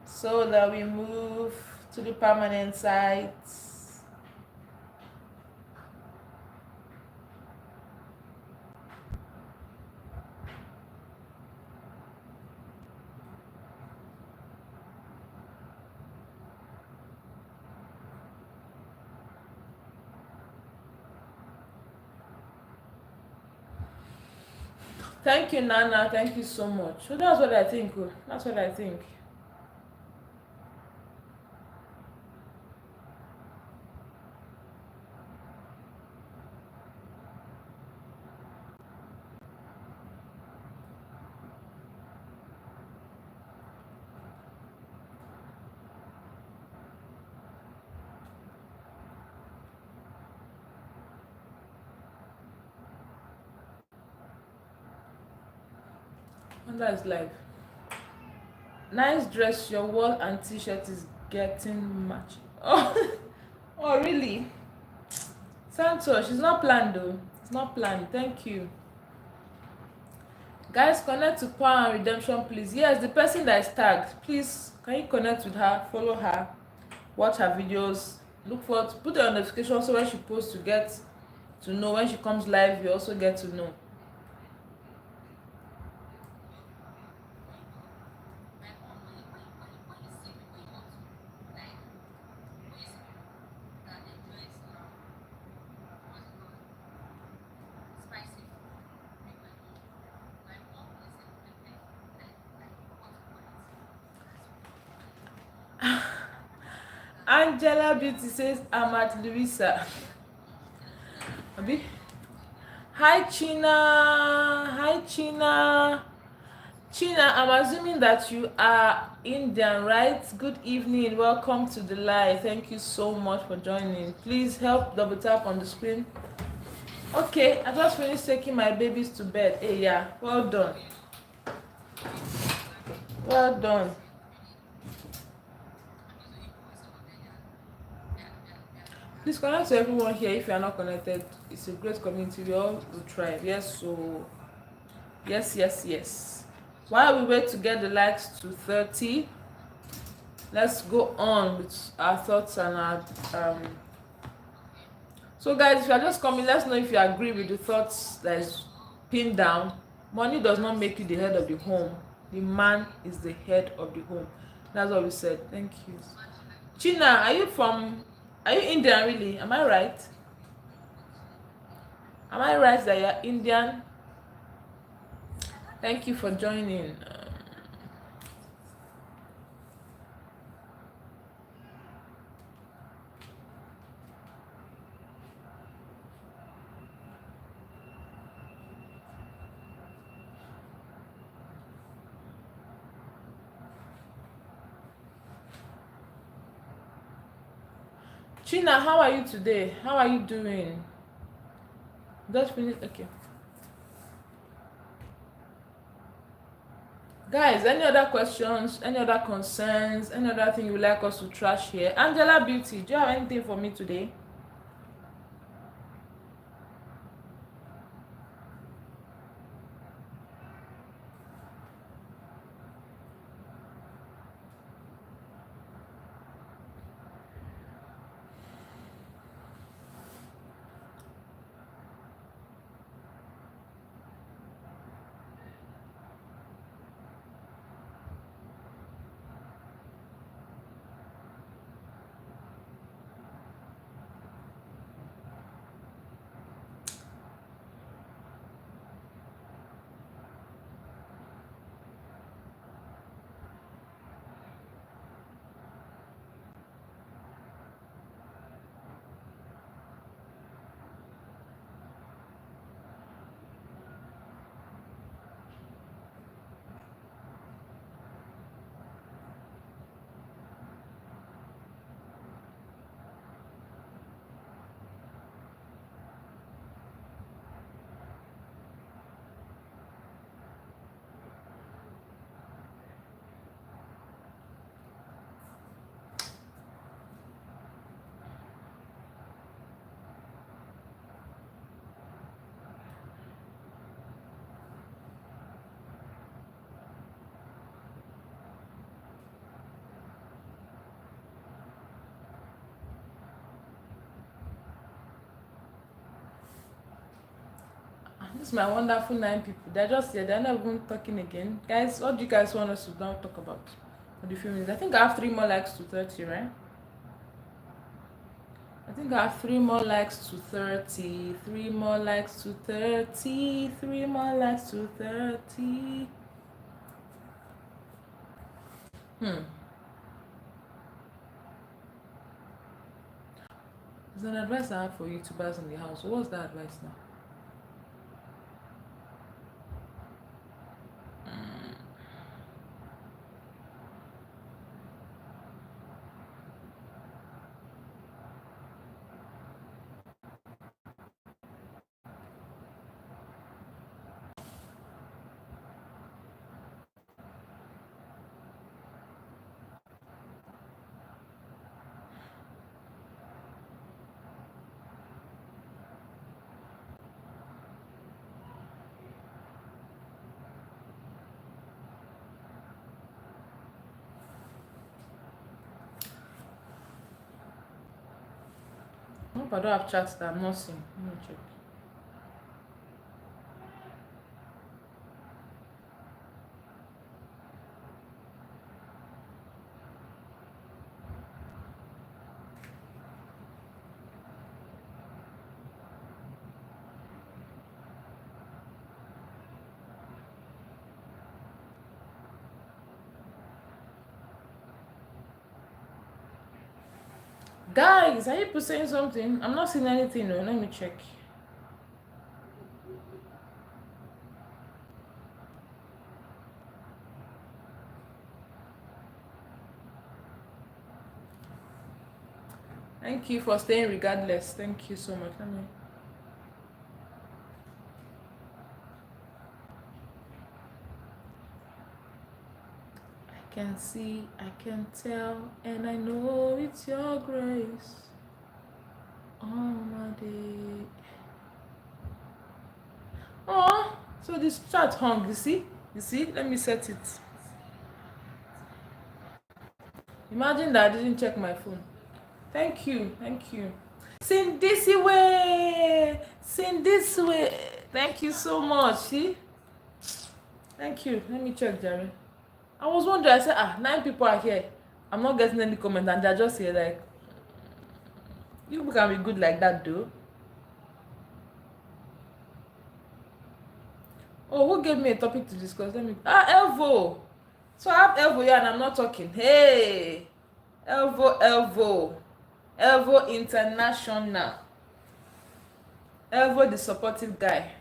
So that we move to the permanent sites. Thank you, Nana. Thank you so much. So that's what I think. Oh. That's what I think. And that's life. Nice dress. Your wall and t-shirt is getting matched. Oh, oh really? Santosh, it's not planned though. It's not planned. Thank you. Guys, connect to Power and Redemption, please. Yes, the person that is tagged, please, can you connect with her, follow her, watch her videos, look for it, put her on notification so when she posts, you get to know. When she comes live, you also get to know. Angela Beauty says, I'm at Louissa. Abi? Hi, China. Hi, China. China, I'm assuming that you are Indian, right? Good evening. Welcome to the live. Thank you so much for joining. Please help double tap on the screen. Okay, I just finished taking my babies to bed. Hey, yeah, well done. Well done. Please connect to everyone here if you are not connected. It's a great community. We all will try. Yes, so yes, yes, yes. While we wait to get the likes to 30, let's go on with our thoughts and our so guys, if you are just coming, let's know if you agree with the thoughts that is pinned down. Money does not make you the head of the home. The man is the head of the home. That's what we said. Thank you. China, are you Indian really? Am I right? Am I right that you're Indian? Thank you for joining. China, how are you today? How are you doing? Just finished. Okay. Guys, any other questions, any other concerns, any other thing you would like us to trash here? Angela Beauty, do you have anything for me today? This is my wonderful 9 people. They're just here. They're not even talking again. Guys, what do you guys want us to now talk about for the few minutes? I think I have 3 more likes to 30, right? I think I have 3 more likes to 30. 3 more likes to 30. 3 more likes to 30. There's an advice I have for YouTubers in the house. What's that advice now? I hope I don't have chats that I'm not seeing. Let me check. Guys, are you people saying something? I'm not seeing anything. No, let me check. Thank you for staying regardless. Thank you so much. Let me. I can see, I can tell, and I know it's your grace. All my day. Oh, so this chat hung. You see? You see? Let me set it. Imagine that I didn't check my phone. Thank you. Thank you. Sing this way. Sing this way. Thank you so much. See? Thank you. Let me check, Jerry. I was wondering, I said, 9 people are here. I'm not getting any comment, and they're just here like, you people can be good like that, though. Oh, who gave me a topic to discuss? Let me. Elvo. So I have Elvo here, and I'm not talking. Hey, Elvo International. Elvo, the supportive guy.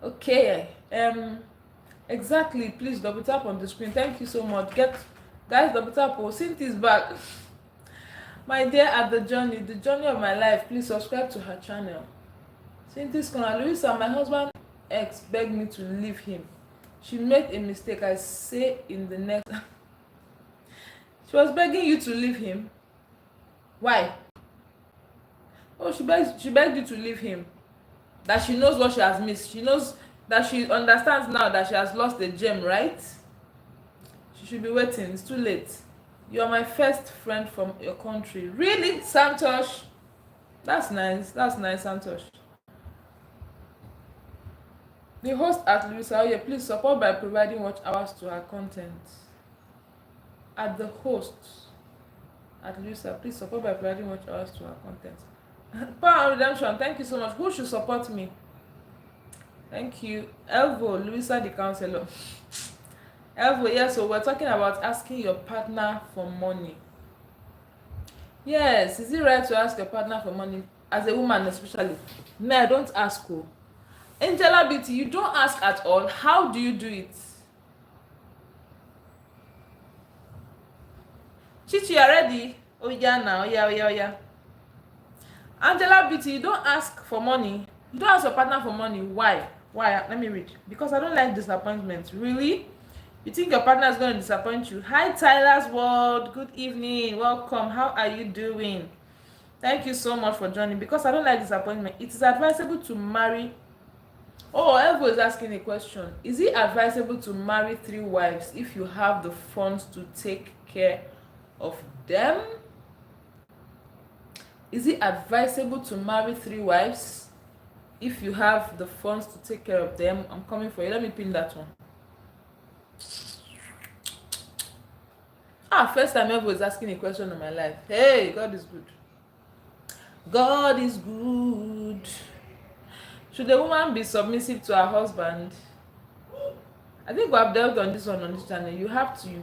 Okay. Exactly. Please double tap on the screen. Thank you so much. Guys, double tap. Oh, Cynthia's back. My dear, at the journey of my life. Please subscribe to her channel. Cynthia's corner. Louissa, my husband ex begged me to leave him. She made a mistake. I say in the next. She was begging you to leave him. Why? Oh, she begged you to leave him. That she knows what she has missed. She knows that she understands now that she has lost a gem, right? She should be waiting. It's too late. You are my first friend from your country. Really, Santosh? That's nice. That's nice, Santosh. The host at Louissa Oye, please support by providing watch hours to her content. At the host at Louissa, please support by providing watch hours to her content. Power and Redemption, thank you so much. Who should support me? Thank you. Elvo, Louissa the counselor. Elvo, yeah, so we're talking about asking your partner for money. Yes, is it right to ask your partner for money? As a woman especially. No, I don't ask who. Angela Beauty, you don't ask at all. How do you do it? Chichi, you are ready? Oh yeah now, yeah. Angela Beauty, you don't ask for money. You don't ask your partner for money. Why? Let me read. Because I don't like disappointment. Really? You think your partner is going to disappoint you? Hi, Tyler's World. Good evening. Welcome. How are you doing? Thank you so much for joining. Because I don't like disappointment. It is advisable to marry. Oh, Elvo is asking a question. Is it advisable to marry 3 wives if you have the funds to take care of them? Is it advisable to marry 3 wives If you have the funds to take care of them, I'm coming for you. Let me pin that one. First time ever was asking a question in my life. Hey, God is good. God is good. Should a woman be submissive to her husband? I think we have dealt on this one on this channel. You have to. You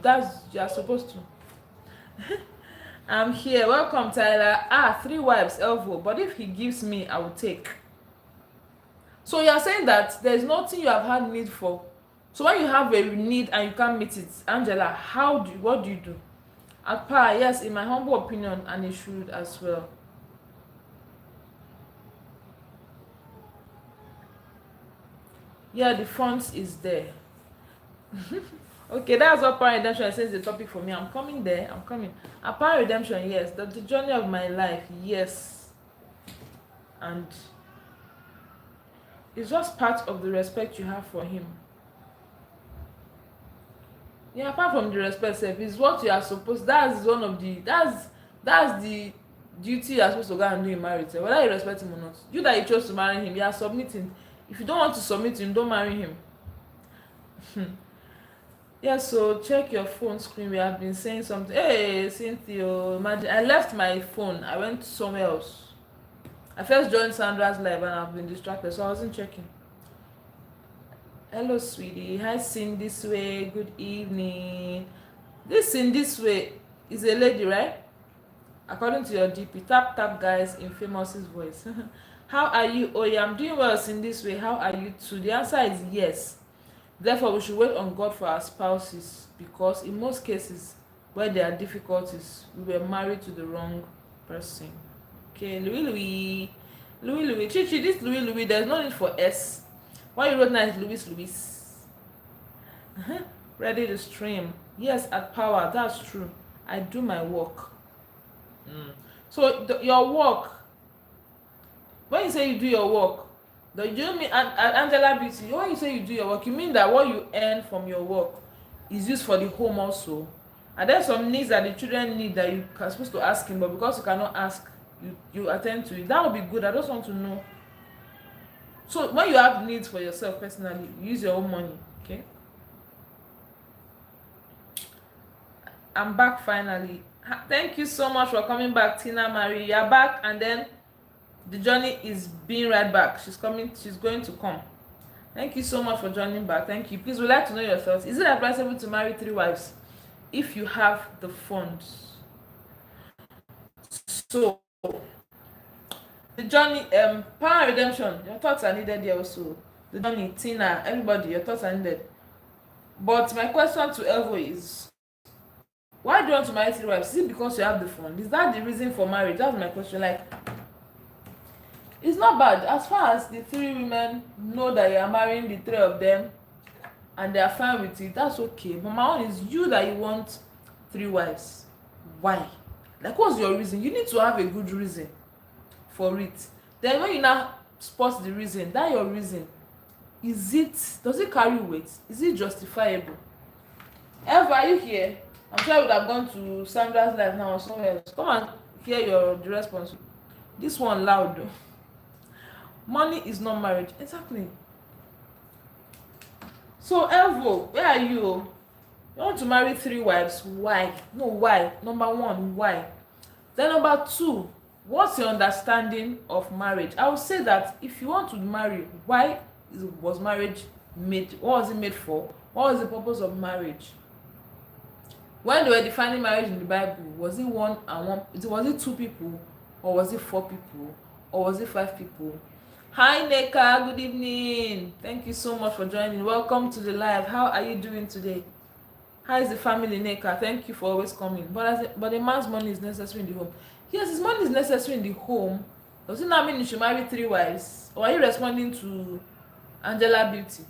are supposed to. I'm here. Welcome, Tyler. 3 wives, Elvo. But if he gives me, I will take. So you are saying that there's nothing you have had need for. So when you have a need and you can't meet it, Angela, what do you do? At par, yes, in my humble opinion, and it should as well. Yeah, the funds is there. Okay, that's what parent redemption says the topic for me. I'm coming there. I'm coming. Apart redemption, yes. The journey of my life, yes. And it's just part of the respect you have for him. Yeah, apart from the respect self, it's what you are supposed. That's the duty you are supposed to go and do in marriage. Whether you respect him or not. You that you chose to marry him, you are submitting. If you don't want to submit to him, don't marry him. Yeah, so check your phone screen. We have been saying something. Hey, Cynthia, imagine I left my phone. I went somewhere else. I first joined Sandra's live and I've been distracted, so I wasn't checking. Hello, sweetie. Hi, Sin this way. Good evening. This Sin this way is a lady, right? According to your DP. Tap, guys, in Famous's voice. How are you? Oh, yeah, I'm doing well, Sin this way. How are you too? The answer is yes. Therefore, we should wait on God for our spouses, because in most cases where there are difficulties, we were married to the wrong person. Okay, Louis. Chichi, this Louis, there's no need for S. Why you wrote now is Louis. Ready to stream. Yes, at power, that's true. I do my work. So your work, when you say you do your work, do you mean Angela Beauty? When you say you do your work, you mean that what you earn from your work is used for the home also? And there's some needs that the children need that you are supposed to ask him, but because you cannot ask, you attend to it. That would be good. I just want to know. So when you have needs for yourself personally, you use your own money. Okay. I'm back finally. Thank you so much for coming back, Tina Marie. You're back, and then the journey is being right back. She's going to come. Thank you so much for joining back. Thank you. Please, we'd like to know your thoughts. Is it advisable to marry 3 wives if you have the funds? So the journey, power redemption, your thoughts are needed here also. The journey, Tina, everybody, your thoughts are needed. But my question to Elvo is, why do you want to marry 3 wives? Is it because you have the fund? Is that the reason for marriage? That's my question. Like, it's not bad as far as the 3 women know that you are marrying the 3 of them and they are fine with it. That's okay. But my own is you that you want 3 wives. Why? Like, what's your reason? You need to have a good reason for it. Then when you now spot the reason, that your reason, does it carry weight? Is it justifiable? Eva, are you here? I'm sure I would have gone to Sandra's live now or somewhere else. Come and hear the response. This one loud though. Money is not marriage. Exactly. So Elvo, where are you? You want to marry 3 wives? Why? No, why? Number 1, why? Then number 2, what's your understanding of marriage? I would say that if you want to marry, why was marriage made? What was it made for? What was the purpose of marriage? When they were defining marriage in the Bible, was it 1 and 1? Was it 2 people, or was it 4 people, or was it 5 people? Hi Neka, good evening. Thank you so much for joining. Welcome to the live. How are you doing today? How is the family, Neka? Thank you for always coming. But a man's money is necessary in the home. Yes, his money is necessary in the home. Does it not mean you should marry 3 wives? Or are you responding to Angela Beauty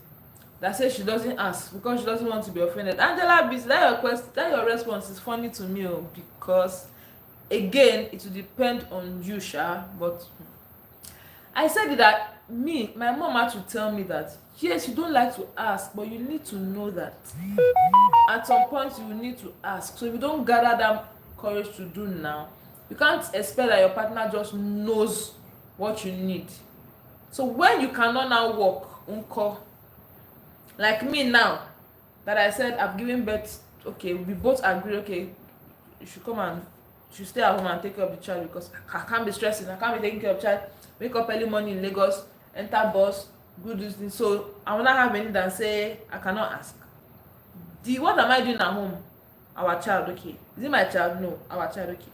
that says she doesn't ask because she doesn't want to be offended? Angela Beauty, that your response is funny to me, because again, it will depend on you, Sha. But I said that my mom had to tell me that yes, you don't like to ask, but you need to know that at some point you need to ask. So if you don't gather that courage to do now, you can't expect that your partner just knows what you need. So when you cannot now work, unko, like me now, that I said I've given birth, okay, we both agree, okay, you should come and you should stay at home and take care of the child, because I can't be stressing, I can't be taking care of child, wake up early morning in Lagos, enter bus, do this thing. So I will not have any than say I cannot ask. What am I doing at home? Our child, okay. Is it my child? No, our child, okay.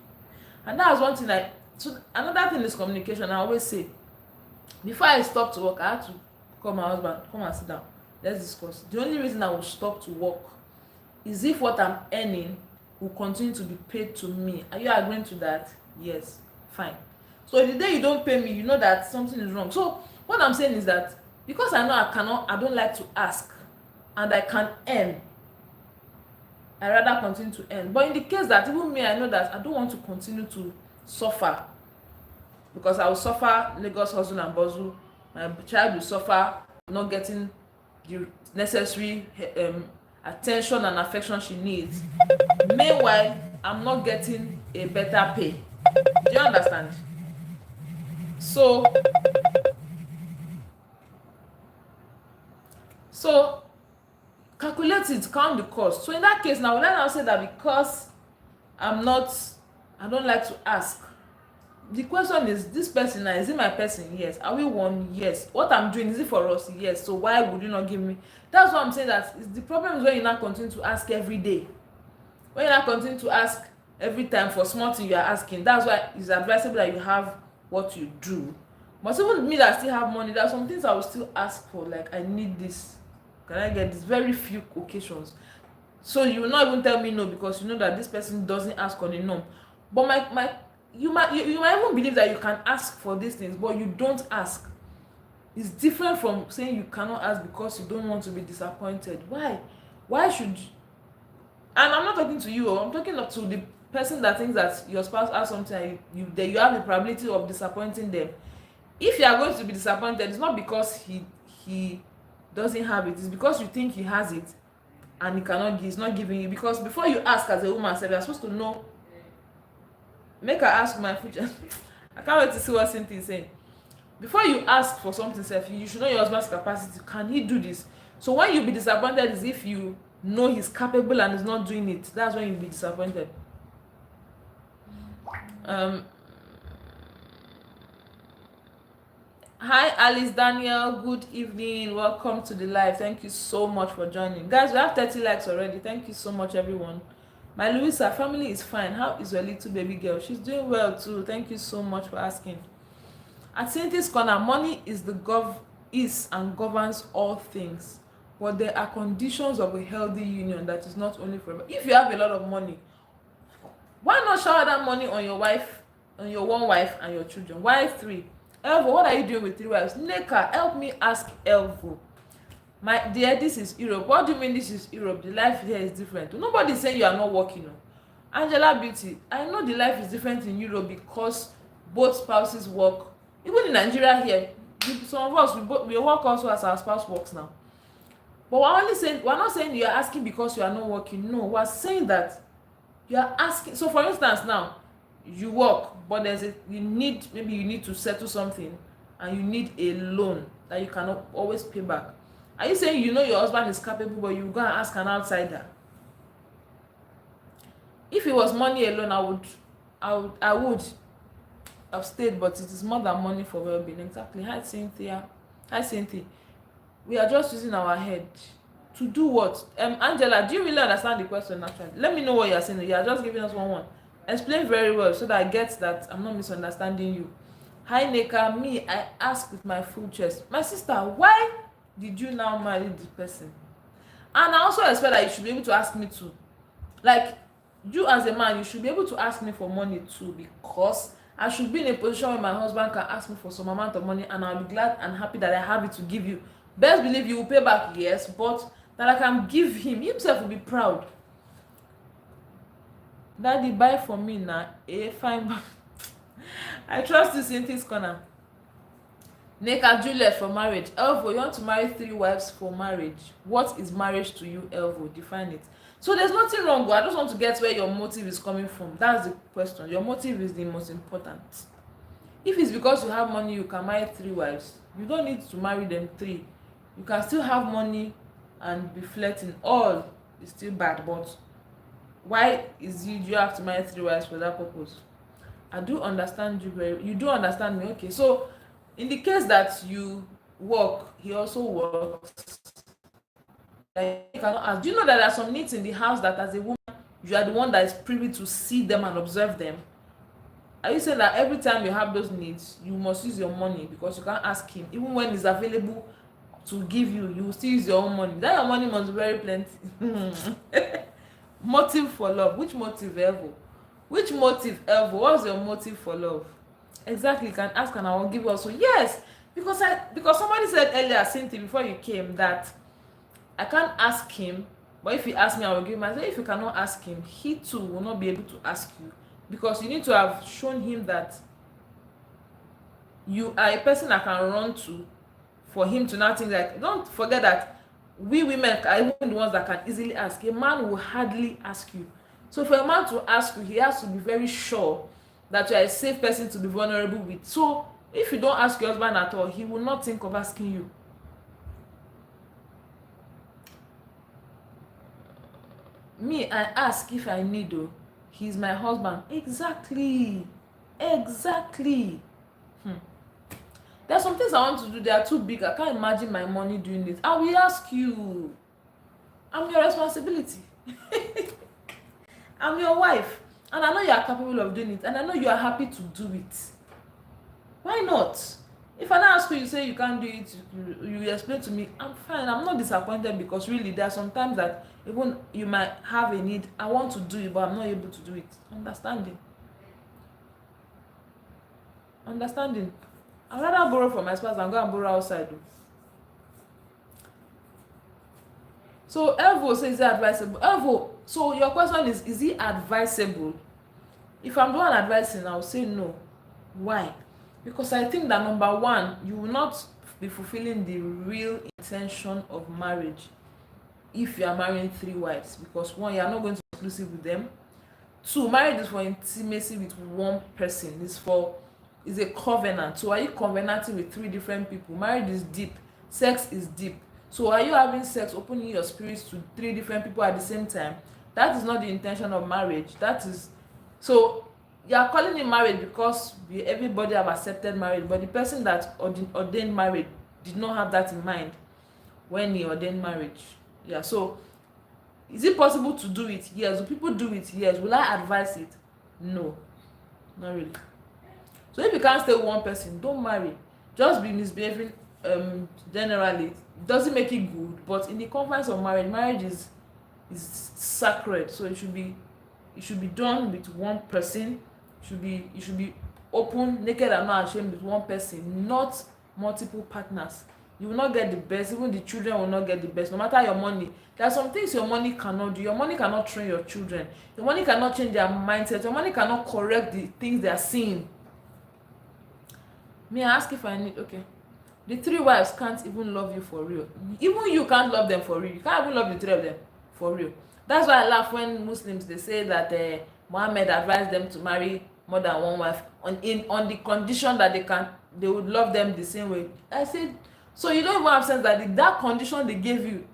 And that was one thing. So another thing is communication. I always say, before I stop to work, I had to call my husband, come and sit down, let's discuss. The only reason I will stop to work is if what I'm earning will continue to be paid to me. Are you agreeing to that? Yes, fine. So the day you don't pay me, you know that something is wrong. So what I'm saying is that because I know I don't like to ask, and I can earn, I rather continue to earn. But in the case that even me, I know that I don't want to continue to suffer, because I will suffer Lagos hustle and bustle. My child will suffer not getting the necessary attention and affection she needs. Meanwhile, I'm not getting a better pay. Do you understand? So calculate it, count the cost. So in that case, now will I now say that because I don't like to ask? The question is, this person now, is it my person? Yes. Are we one? Yes. What I'm doing, is it for us? Yes. So why would you not give me? That's why I'm saying that the problem is when you not continue to ask every day. When you not continue to ask every time for small thing you are asking. That's why it's advisable that you have what you do. But even me that still have money, there are some things I will still ask for, like I need this. Can I get this? Very few occasions. So you will not even tell me no, because you know that this person doesn't ask on a norm. But you might even believe that you can ask for these things, but you don't ask. It's different from saying you cannot ask because you don't want to be disappointed. Why should you? And I'm not talking to you, I'm talking to the person that thinks that your spouse has something and you have the probability of disappointing them. If you are going to be disappointed, it's not because he doesn't have it, it's because you think he has it and he's not giving you. Because before you ask as a woman, you're supposed to know. Make her ask my future. I can't wait to see what Cynthia is saying. Before you ask for something, you should know your husband's capacity. Can he do this? So when you be disappointed is if you know he's capable and is not doing it. That's when you'll be disappointed. Hi Alice Daniel, good evening, welcome to the live. Thank you so much for joining, guys. We have 30 likes already. Thank you so much, everyone. My Louissa family is fine. How is your little baby girl? She's doing well too. Thank you so much for asking. At Cynthia's Corner, money is and governs all things, but there are conditions of a healthy union that is not only for. If you have a lot of money, why not shower that money on your wife, on your one wife and your children? Why 3? Elvo, what are you doing with 3 wives? Neka, help me ask Elvo. My dear, this is Europe. What do you mean this is Europe? The life here is different. Nobody's saying you are not working. Angela Beauty, I know the life is different in Europe because both spouses work. Even in Nigeria here, some of us we work also as our spouse works now. But we're not saying you are asking because you are not working. No, we're saying that you are asking. So for instance now, you work, but you need to settle something and you need a loan that you cannot always pay back. Are you saying you know your husband is capable, but you go and ask an outsider? If it was money alone, I would have stayed, but it is more than money for well-being. Exactly. Hi Cynthia. We are just using our head to do what? Angela, do you really understand the question actually? Let me know what you are saying. You are just giving us one. Explain very well so that I get that I'm not misunderstanding you. Hi Neka, me, I ask with my full chest. My sister, why did you now marry this person? And I also expect that you should be able to ask me too. Like, you as a man, you should be able to ask me for money too, because I should be in a position where my husband can ask me for some amount of money and I'll be glad and happy that I have it to give you. Best believe you will pay back, yes, but that I can give him. Himself will be proud. Daddy, buy for me now. Fine. I trust you, Cynthia's Corner. Neka Juliet for marriage. Elvo, you want to marry 3 wives for marriage. What is marriage to you, Elvo? Define it. So there's nothing wrong. I just want to get where your motive is coming from. That's the question. Your motive is the most important. If it's because you have money you can marry 3 wives, you don't need to marry them 3. You can still have money and be flirting. All is still bad, but why is you have to marry 3 wives for that purpose? I do understand you you do understand me. Okay, so in the case that you work, he also works, like you cannot ask. Do you know that there are some needs in the house that as a woman you are the one that is privy to see them and observe them? Are you saying that every time you have those needs you must use your money because you can't ask him? Even when he's available to give you, you will still use your own money. That your money must be very plenty. Motive for love. Which motive ever? Which motive ever? What's your motive for love? Exactly, you can ask and I will give also. Yes, because somebody said earlier, Cynthia, before you came, that I can't ask him, but if he asks me, I will give him. I say if you cannot ask him, he too will not be able to ask you, because you need to have shown him that you are a person I can run to, for him to not think like. Don't forget that we women are even the ones that can easily ask. A man will hardly ask you. So for a man to ask you, he has to be very sure that you are a safe person to be vulnerable with. So if you don't ask your husband at all, he will not think of asking you. Me, I ask if I need though. He's my husband. Exactly. There are some things I want to do, they are too big. I can't imagine my money doing it. I will ask you. I'm your responsibility. I'm your wife, and I know you are capable of doing it, and I know you are happy to do it. Why not? If I ask you, you say you can't do it, you explain to me, I'm fine. I'm not disappointed, because really there are some times that even you might have a need, I want to do it but I'm not able to do it. Understanding. I'd rather borrow from my spouse than go and borrow outside. So Elvo says, is it advisable? Elvo, so your question is it advisable? If I'm the one advising, I'll say no. Why? Because I think that number one, you will not be fulfilling the real intention of marriage if you are marrying 3 wives. Because one, you are not going to be exclusive with them. 2, marriage is for intimacy with one person. It's a covenant. So are you covenanting with 3 different people? Marriage is deep. Sex is deep. So are you having sex, opening your spirits to 3 different people at the same time? That is not the intention of marriage. That is, so you are calling it marriage because everybody have accepted marriage, but the person that ordained marriage did not have that in mind when he ordained marriage. Yeah, so is it possible to do it? Yes. Do people do it? Yes. Will I advise it? No, not really. So if you can't stay with one person, don't marry. Just be misbehaving generally. It doesn't make it good, but in the confines of marriage is sacred. So it should be done with one person. You should be open, naked and not ashamed with one person, not multiple partners. You will not get the best. Even the children will not get the best, no matter your money. There are some things your money cannot do. Your money cannot train your children. Your money cannot change their mindset. Your money cannot correct the things they are seeing. May I ask if I need? Okay, the 3 wives can't even love you for real. Even you can't love them for real. You can't even love the 3 of them for real. That's why I laugh when Muslims, they say that Muhammad advised them to marry more than one wife on the condition that they would love them the same way. I said, so you don't even have sense that that condition they gave you,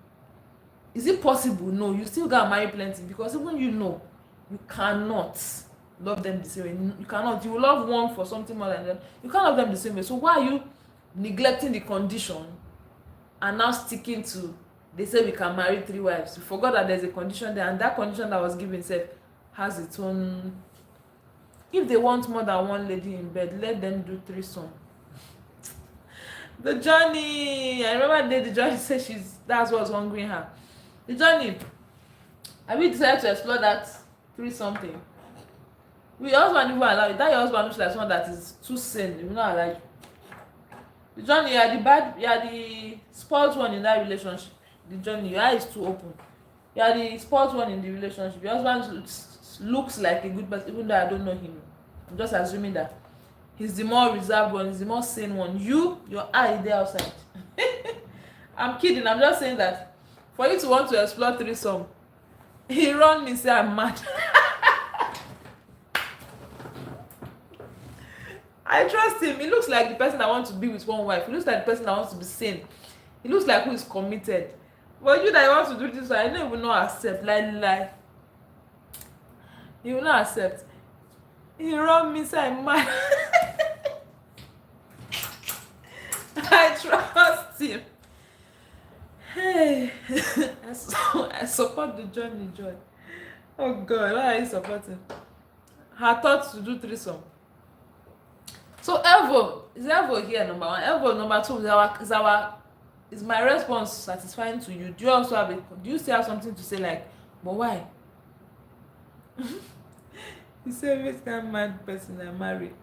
is it possible? No, you still gotta marry plenty, because even you cannot love them the same way. You cannot. You will love one for something more than them. You can't love them the same way. So why are you neglecting the condition and now sticking to, they say we can marry 3 wives? You forgot that there's a condition there, and that condition that was given itself has its own. If they want more than one lady in bed, let them do threesome. The journey, I remember the journey said that's what's hungering her. The journey, have you decided to explore that threesome thing? Your husband even allow it. That your husband looks like someone that is too sane. You will not allow it. The journey, you are the spoiled one in that relationship. The journey, your eye is too open. You are the spoiled one in the relationship. Your husband looks like a good person, even though I don't know him. I'm just assuming that he's the more reserved one, he's the more sane one. Your eye is there outside. I'm kidding. I'm just saying that for you to want to explore threesome, he run me say I'm mad. I trust him. He looks like the person that wants to be with one wife. He looks like the person that wants to be sane. He looks like who is committed. But you that want to do this, I don't even know accept. Lie. You will not accept. He run me say I'm mad. I trust him. Hey, I support the journey, Joy. Oh God, why are you supporting? Her thoughts to do threesome. So Evo here number one. Evo number two is my response satisfying to you? Do you also have do you still have something to say like, but why? You say this kind of mad person I married.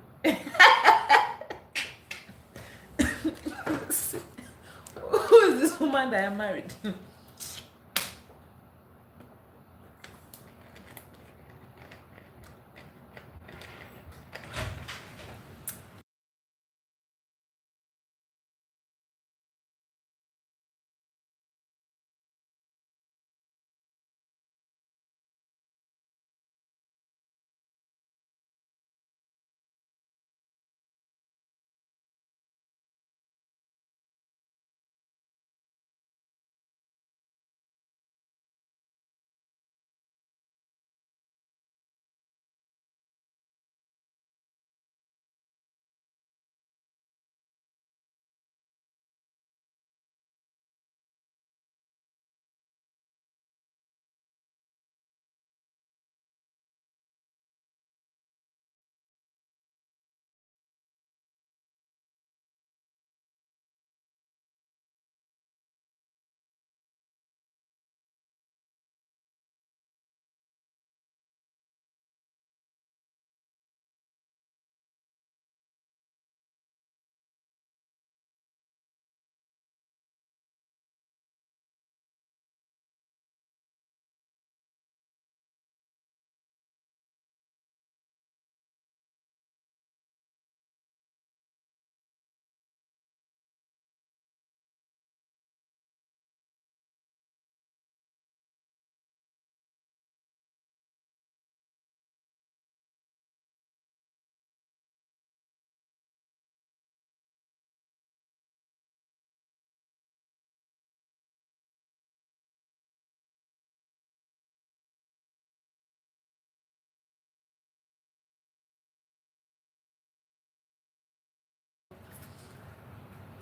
Who is this woman that I married?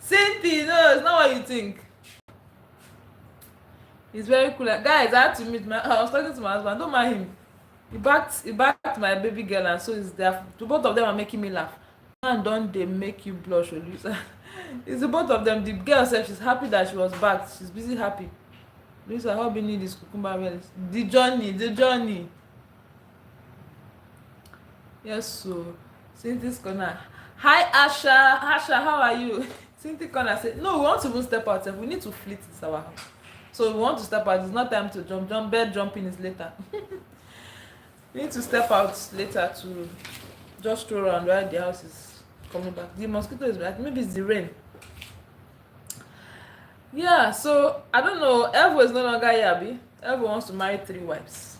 Cynthia, no, it's not what you think. He's very cool. Guys, I had to meet I was talking to my husband. Don't mind him. He backed my baby girl, and so is there. The both of them are making me laugh. Man, don't they make you blush, Louisa? It's the both of them. The girl said she's happy that she was back. She's busy happy. Louisa, how need this cucumber well? The journey. Yes, so Cynthia's corner. Hi, Asha. Asha, how are you? Cynthia corner said, no, we want to even step out. We need to fleet this our house. So we want to step out. It's not time to jump. Bed jumping is later. We need to step out later to just stroll around while the house is coming back. The mosquito is back. Maybe it's the rain. Yeah, so I don't know. Evo is no longer Yabi. Evo wants to marry 3 wives.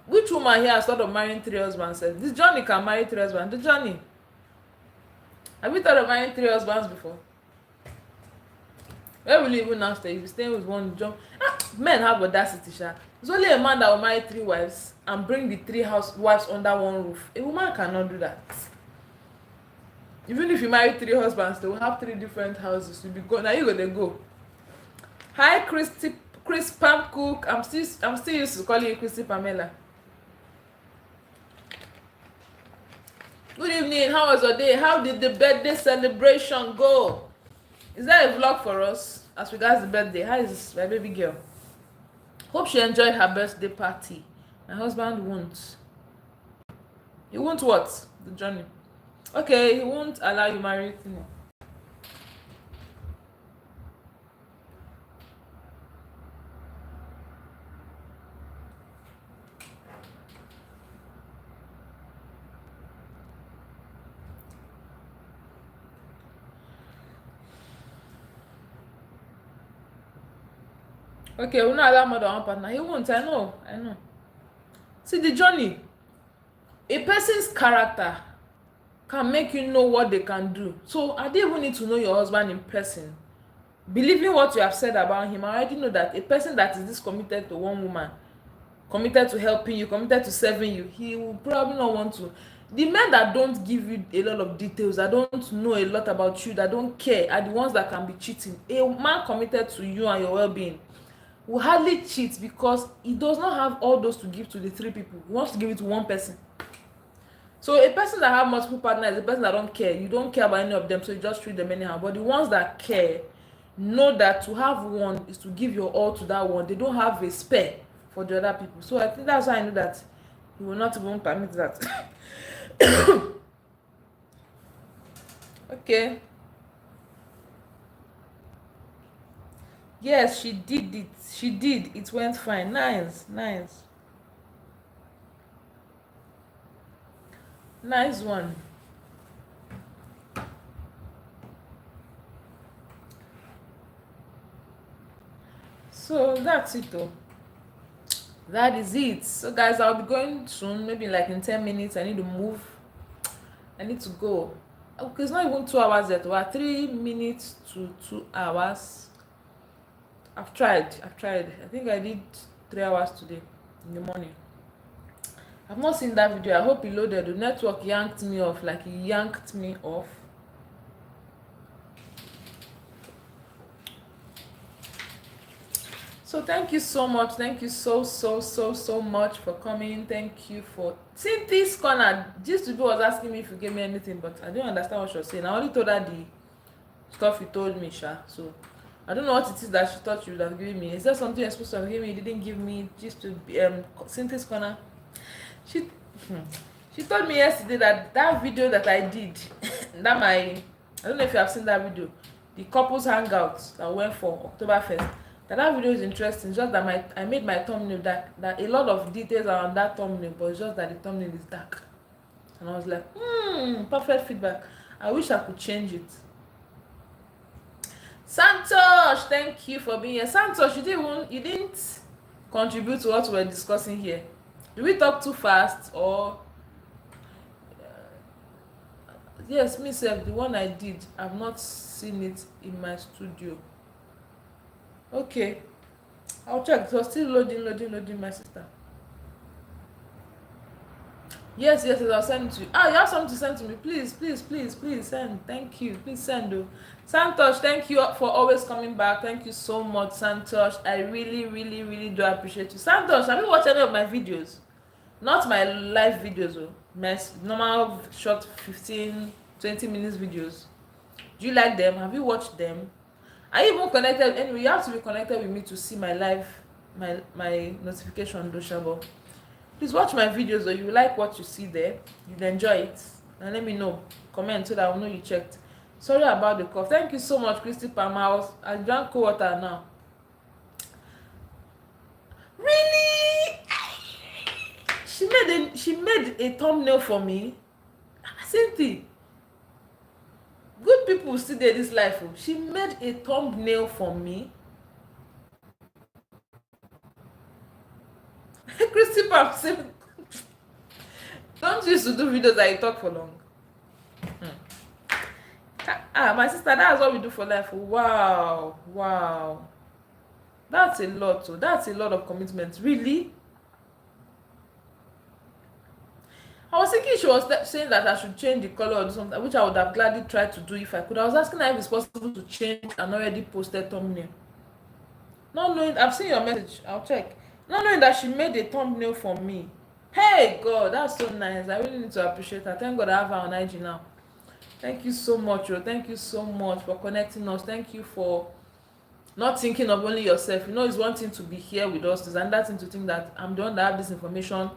Which woman here has thought of marrying 3 husbands? This Johnny can marry 3 husbands. The Johnny. Have you thought of marrying 3 husbands before? Where will you even now stay? If you stay with one jump. Men have audacity, sha. It's only a man that will marry 3 wives and bring the 3 wives under one roof. A woman cannot do that. Even if you marry 3 husbands, they will have 3 different houses. You'll be go. Now you gonna go. Hi, Chris Pam Cook. I'm still used to calling you Christy Pamela. Good evening. How was your day? How did the birthday celebration go? Is there a vlog for us as regards the birthday? How is my baby girl? Hope she enjoyed her birthday party. My husband won't. He won't what? The journey. Okay, he won't allow you marry Tino. Okay, we'll not allow more than one partner. He won't. I know. See the journey. A person's character can make you know what they can do. So I didn't even need to know your husband in person. Believing what you have said about him, I already know that a person that is this committed to one woman, committed to helping you, committed to serving you, he will probably not want to. The men that don't give you a lot of details, that don't know a lot about you, that don't care, are the ones that can be cheating. A man committed to you and your well-being will hardly cheat because he does not have all those to give to the three people. He wants to give it to one person. So a person that have multiple partners is a person that don't care. You don't care about any of them, so you just treat them anyhow. But the ones that care know that to have one is to give your all to that one. They don't have a spare for the other people. So I think that's why I know that he will not even permit that. Okay. Yes, she did it. She did. It went fine. Nice, nice. Nice one. So that's it though. That is it. So guys, I'll be going soon, maybe like in 10 minutes. I need to move. I need to go. Okay, it's not even 2 hours yet. We're 3 minutes to 2 hours. I've tried. I think I did 3 hours today in the morning. I've not seen that video. I hope it loaded. The network yanked me off, like it yanked me off. So thank you so much. Thank you so much for coming. Thank you for seeing this corner. Just people was asking me if you gave me anything, but I didn't understand what she was saying. I only told her the stuff you told me, Sha. So I don't know what it is that she thought you would have given me. Is there something you're supposed to have given me you didn't give me? Just to Cynthia's corner. She told me yesterday that video that I did, that I don't know if you have seen that video, the couples hangout that went for October 1st. That video is interesting. Just that I made my thumbnail that a lot of details are on that thumbnail, but it's just that the thumbnail is dark. And I was like, perfect feedback. I wish I could change it. Santosh, thank you for being here. Santosh, you didn't contribute to what we're discussing here. Did we talk too fast or yes, myself, the one I did, I've not seen it in my studio. Okay, I'll check. It was still loading, my sister. Yes, I'll send it to you. You have something to send to me. Please send. Thank you. Please send. Santosh, thank you for always coming back. Thank you so much, Santosh. I really do appreciate you. Santosh, have you watched any of my videos? Not my live videos, my normal short 15-20 minutes videos. Do you like them? Have you watched them? Are you even connected? Anyway, you have to be connected with me to see my live, my notification, Doshabo. Please watch my videos, or you like what you see there, you'd enjoy it, and let me know. Comment so that I will know you checked. Sorry about the cough. Thank you so much, Christy Palmer. I drank cold water now. Really? She made a thumbnail for me. Cynthia. Good people still dey this life. She made a thumbnail for me. Christy Palmer, don't you used to do videos that you talk for long? My sister, that's what we do for life. Wow. That's a lot. That's a lot of commitment. Really? I was thinking she was saying that I should change the color or something, which I would have gladly tried to do if I could. I was asking her if it's possible to change an already posted thumbnail. Not knowing, I've seen your message. I'll check. Not knowing that she made a thumbnail for me. Hey God, that's so nice. I really need to appreciate her. Thank God I have her on IG now. Thank you so much, Thank you so much for connecting us. Thank you for not thinking of only yourself. It's one thing to be here with us. It's another thing to think that I'm the one that have this information.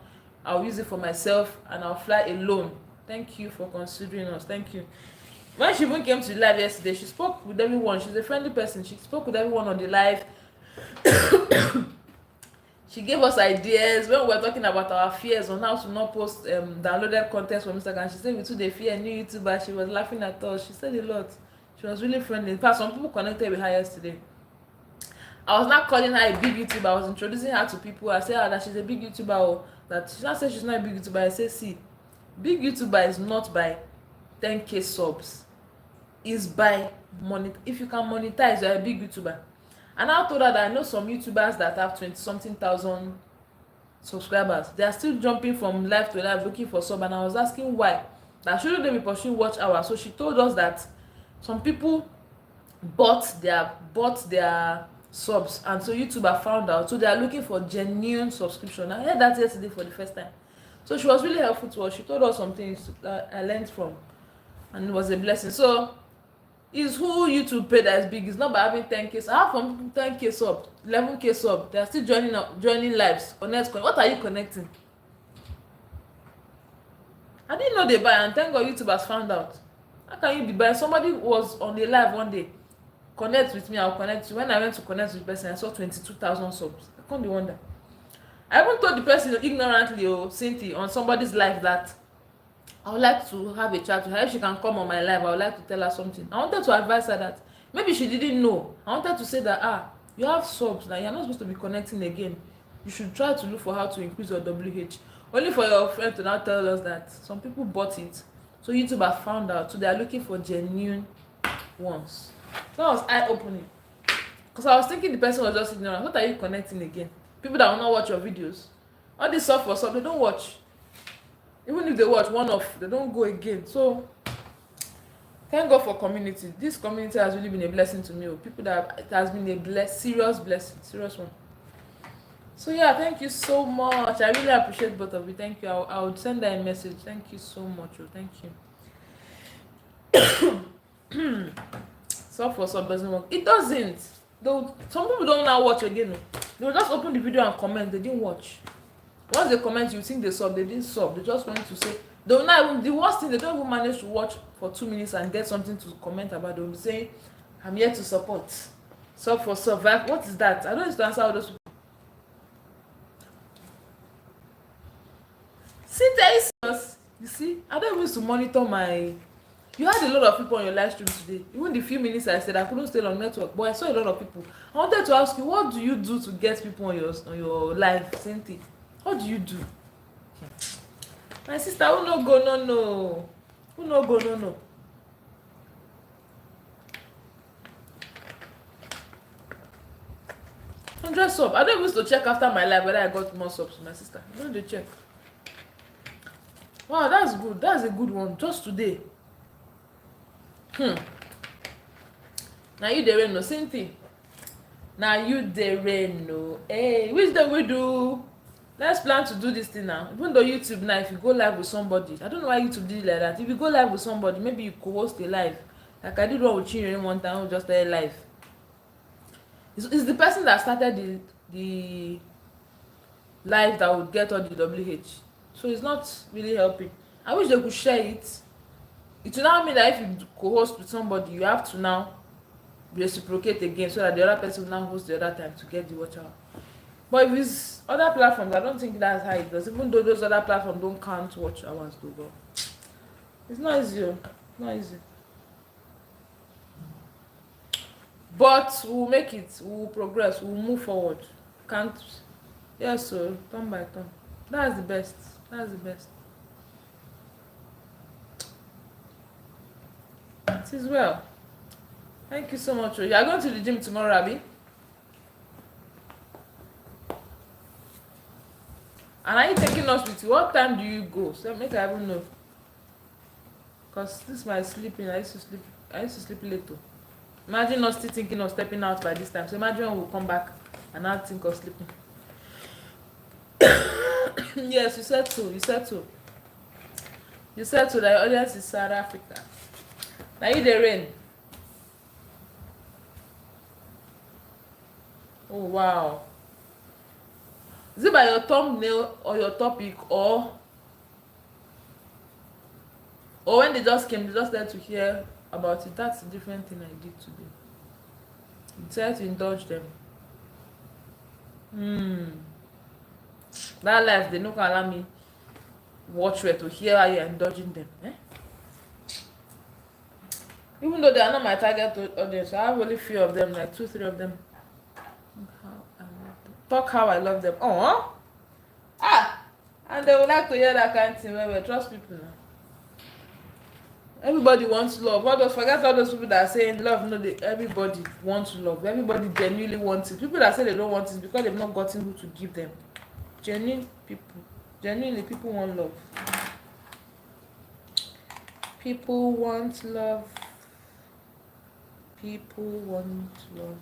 I'll use it for myself and I'll fly alone. Thank you for considering us. Thank you. When she even came to the live yesterday, she spoke with everyone. She's a friendly person. She spoke with everyone on the live. She gave us ideas when we were talking about our fears on how to not post downloaded content from Instagram. She said we too dey fear new YouTuber. She was laughing at us. She said a lot. She was really friendly. In fact, some people connected with her yesterday. I was not calling her a big YouTuber. I was introducing her to people. I said that she's a big YouTuber. That she not said she's not a big YouTuber. I said see, Big YouTuber is not by 10K subs, is by money. If you can monetize, you're a big YouTuber. And I told her that I know some YouTubers that have 20 something thousand subscribers. They are still jumping from live to live looking for sub, and I was asking why. That shouldn't they be pursuing watch hours? So she told us that some people bought their subs, and so YouTuber found out, so they are looking for genuine subscription. I heard that yesterday for the first time. So she was really helpful to us. She told us some things that I learned from, and it was a blessing. So is who YouTube pay that is big. It's not by having 10K. I have some people 10K sub, 11K sub. They are still joining lives. What are you connecting? I didn't know they buy, and thank God YouTube has found out. How can you be buying? Somebody was on the live one day. Connect with me, I'll connect you. When I went to connect with the person, I saw 22,000 subs. I can't be wonder. I even told the person ignorantly, Cynthia, on somebody's live that I would like to have a chat with her. If she can come on my live, I would like to tell her something. I wanted to advise her that maybe she didn't know. I wanted to say that you have subs now, you're not supposed to be connecting again. You should try to look for how to increase your WH. Only for your friend to now tell us that some people bought it. So YouTube has found out. So they are looking for genuine ones. So that was eye-opening. Because I was thinking the person was just ignorant. What are you connecting again? People that will not watch your videos. All this stuff for sub, they don't watch. Even if they watch one off, they don't go again. So thank God for community. This community has really been a blessing to me. People that it has been a serious blessing, serious one. So yeah, thank you so much. I really appreciate both of you. Thank you. I would send her a message. Thank you so much. Thank you. Sub for sub doesn't work. It doesn't. Some people don't now watch again. They will just open the video and comment. They didn't watch. Once they comment, you think they sub. They didn't sub. They just went to say. They will not even, the worst thing, they don't even manage to watch for 2 minutes and get something to comment about. They will be saying, I'm here to support. Sub for sub. What is that? I don't need to answer all those people. You see, I don't used to monitor my. You had a lot of people on your live stream today. Even the few minutes I said I couldn't stay on network, but I saw a lot of people. I wanted to ask you, what do you do to get people on your live, Cynthia? What do you do? My sister, who no go no? Who no go no? 100 subs. I don't used to check after my live whether I got more subs. My sister, I don't check. Wow, that's good. That's a good one. Just today. Now you there no Cynthia. Now you there no. Hey, which day we do? Let's plan to do this thing now. Even though YouTube now, if you go live with somebody, I don't know why YouTube did it like that. If you go live with somebody, maybe you co-host a live. Like I did one with Chinyere one time, we just started live. It's the person that started the live that would get all the WH. So it's not really helping. I wish they could share it. It will now mean that if you co-host with somebody, you have to now reciprocate again so that the other person will now host the other time to get the watch hour. But if it's other platforms, I don't think that's how it does. Even though those other platforms don't count watch hours though, but it's not easy. Not easy. But we'll make it. We'll progress. We'll move forward. Can't. Yes, so turn by turn. That's the best. That's the best. It is well. Thank you so much. You are going to the gym tomorrow, Abby? And are you taking us with you? What time do you go? So make I even know. Because this is my sleeping. I used to sleep late too. Imagine us still thinking of stepping out by this time. So imagine when we'll come back and I'll think of sleeping. Yes, you said so. You said so. You said so that your audience is South Africa. Now you the rain. Oh wow. Is it by your thumbnail or your topic or when they just came, they just had to hear about it? That's a different thing I did today. You tried to indulge them. That life, they no can allow me watch where to hear how you're indulging them. Even though they are not my target audience, I have only few of them, like 2-3 of them. Talk how I love them. Oh, And they would like to hear that kind of thing. Well, trust people now. Everybody wants love. All those, forget all those people that are saying love. No, everybody wants love. Everybody genuinely wants it. People that say they don't want it because they've not gotten who to give them. Genuine people. Genuinely, people want love. People want love. People want love.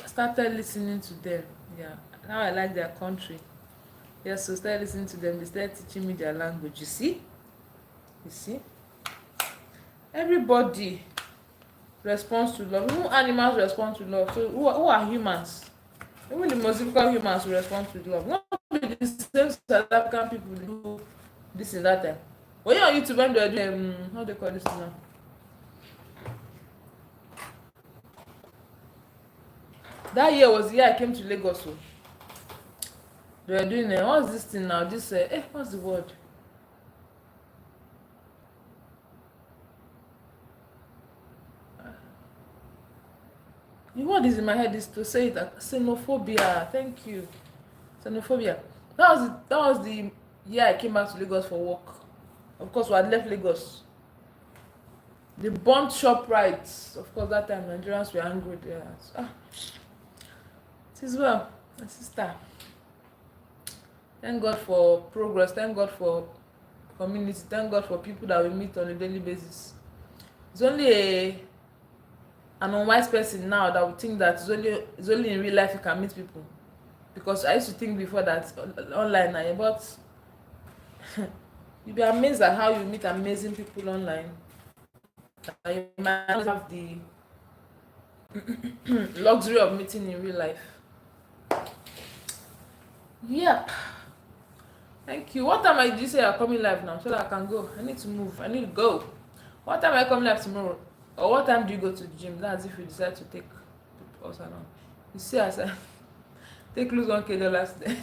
Started listening to them. Yeah. Now I like their country. Yes, so started listening to them. They started teaching me their language. You see? You see? Everybody responds to love. Even animals respond to love. So who are humans? Even the most difficult humans will respond to love. Not be the same South African people do this in that time. When you're on YouTube, when they're doing how they call this now? That year was the year I came to Lagos. So they were doing what's this thing now? This what's the word? The word is in my head is to say it xenophobia. Thank you. Xenophobia. That was the year I came back to Lagos for work. Of course, we had left Lagos. They burnt ShopRite. Of course, that time Nigerians were angry there. It is well, my sister. Thank God for progress. Thank God for community. Thank God for people that we meet on a daily basis. It's only an unwise person now that would think that it's only in real life you can meet people. Because I used to think before that online, but you'll be amazed at how you meet amazing people online. You might not have the luxury of meeting in real life. Yep. Thank you. What time did you say you're coming live now? So that I can go. I need to move. I need to go. What time are you coming live tomorrow? Or what time do you go to the gym? That's if you decide to take us along. You see, I said, take lose $1K last day.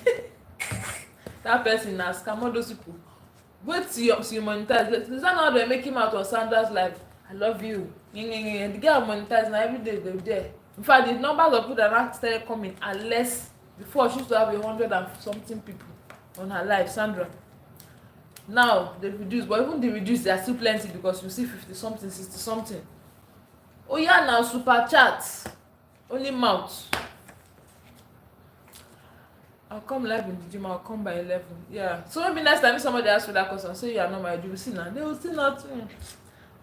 That person has scam all those people. Wait till you monetize. Is that not how they make him out on Sandra's live? I love you. The girl monetize now every day they're there. In fact, the numbers of people that now started coming are less. Before she used to have 100 and something people on her live, Sandra. Now they reduce, but even they reduce, they are still plenty because you see 50 something, 60 something. Oh yeah, now super chat. Only mouth. I'll come live in the gym. I'll come by 11. Yeah. So maybe next time if somebody asks you that question, say you are not married, you will see now. They will still not.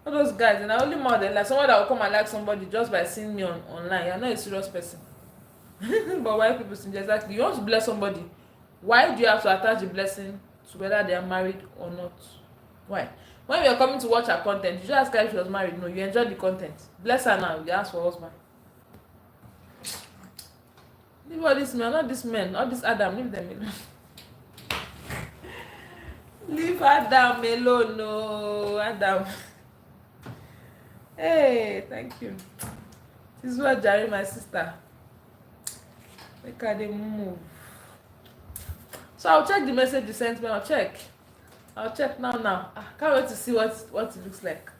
All those guys, and I only more than like someone that will come and like somebody just by seeing me online. You're not a serious person. But why people think exactly? You want to bless somebody. Why do you have to attach the blessing to whether they are married or not? Why? When you are coming to watch her content, you just ask her if she was married. No, you enjoy the content. Bless her now. You ask for husband. Leave all these men, not this men, not this Adam. Leave them alone. Leave Adam alone. No, Adam. Hey, thank you. This is what Jerry, my sister. Make her move. So I'll check the message you sent me. I'll check now. I can't wait to see what it looks like.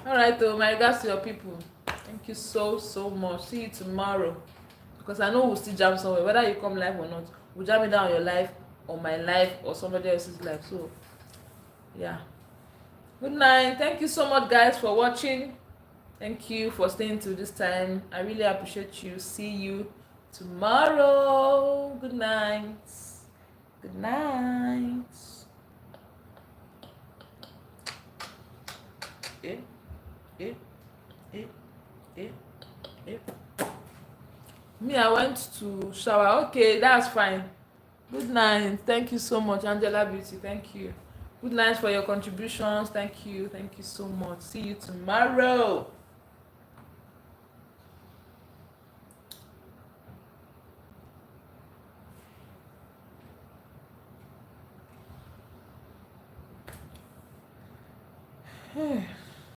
All right, my regards to your people. Thank you so much. See you tomorrow, because I know we'll still jam somewhere, whether you come live or not. We'll jam it down on your life or my life or somebody else's life. So yeah, good night. Thank you so much, guys, for watching. Thank you for staying till this time. I really appreciate you. See you tomorrow. Good night. Good night. Eh, eh, eh, eh, eh. Me, I went to shower. Okay, that's fine. Good night. Thank you so much, Angela Beauty. Thank you. Good night for your contributions. Thank you. Thank you so much. See you tomorrow.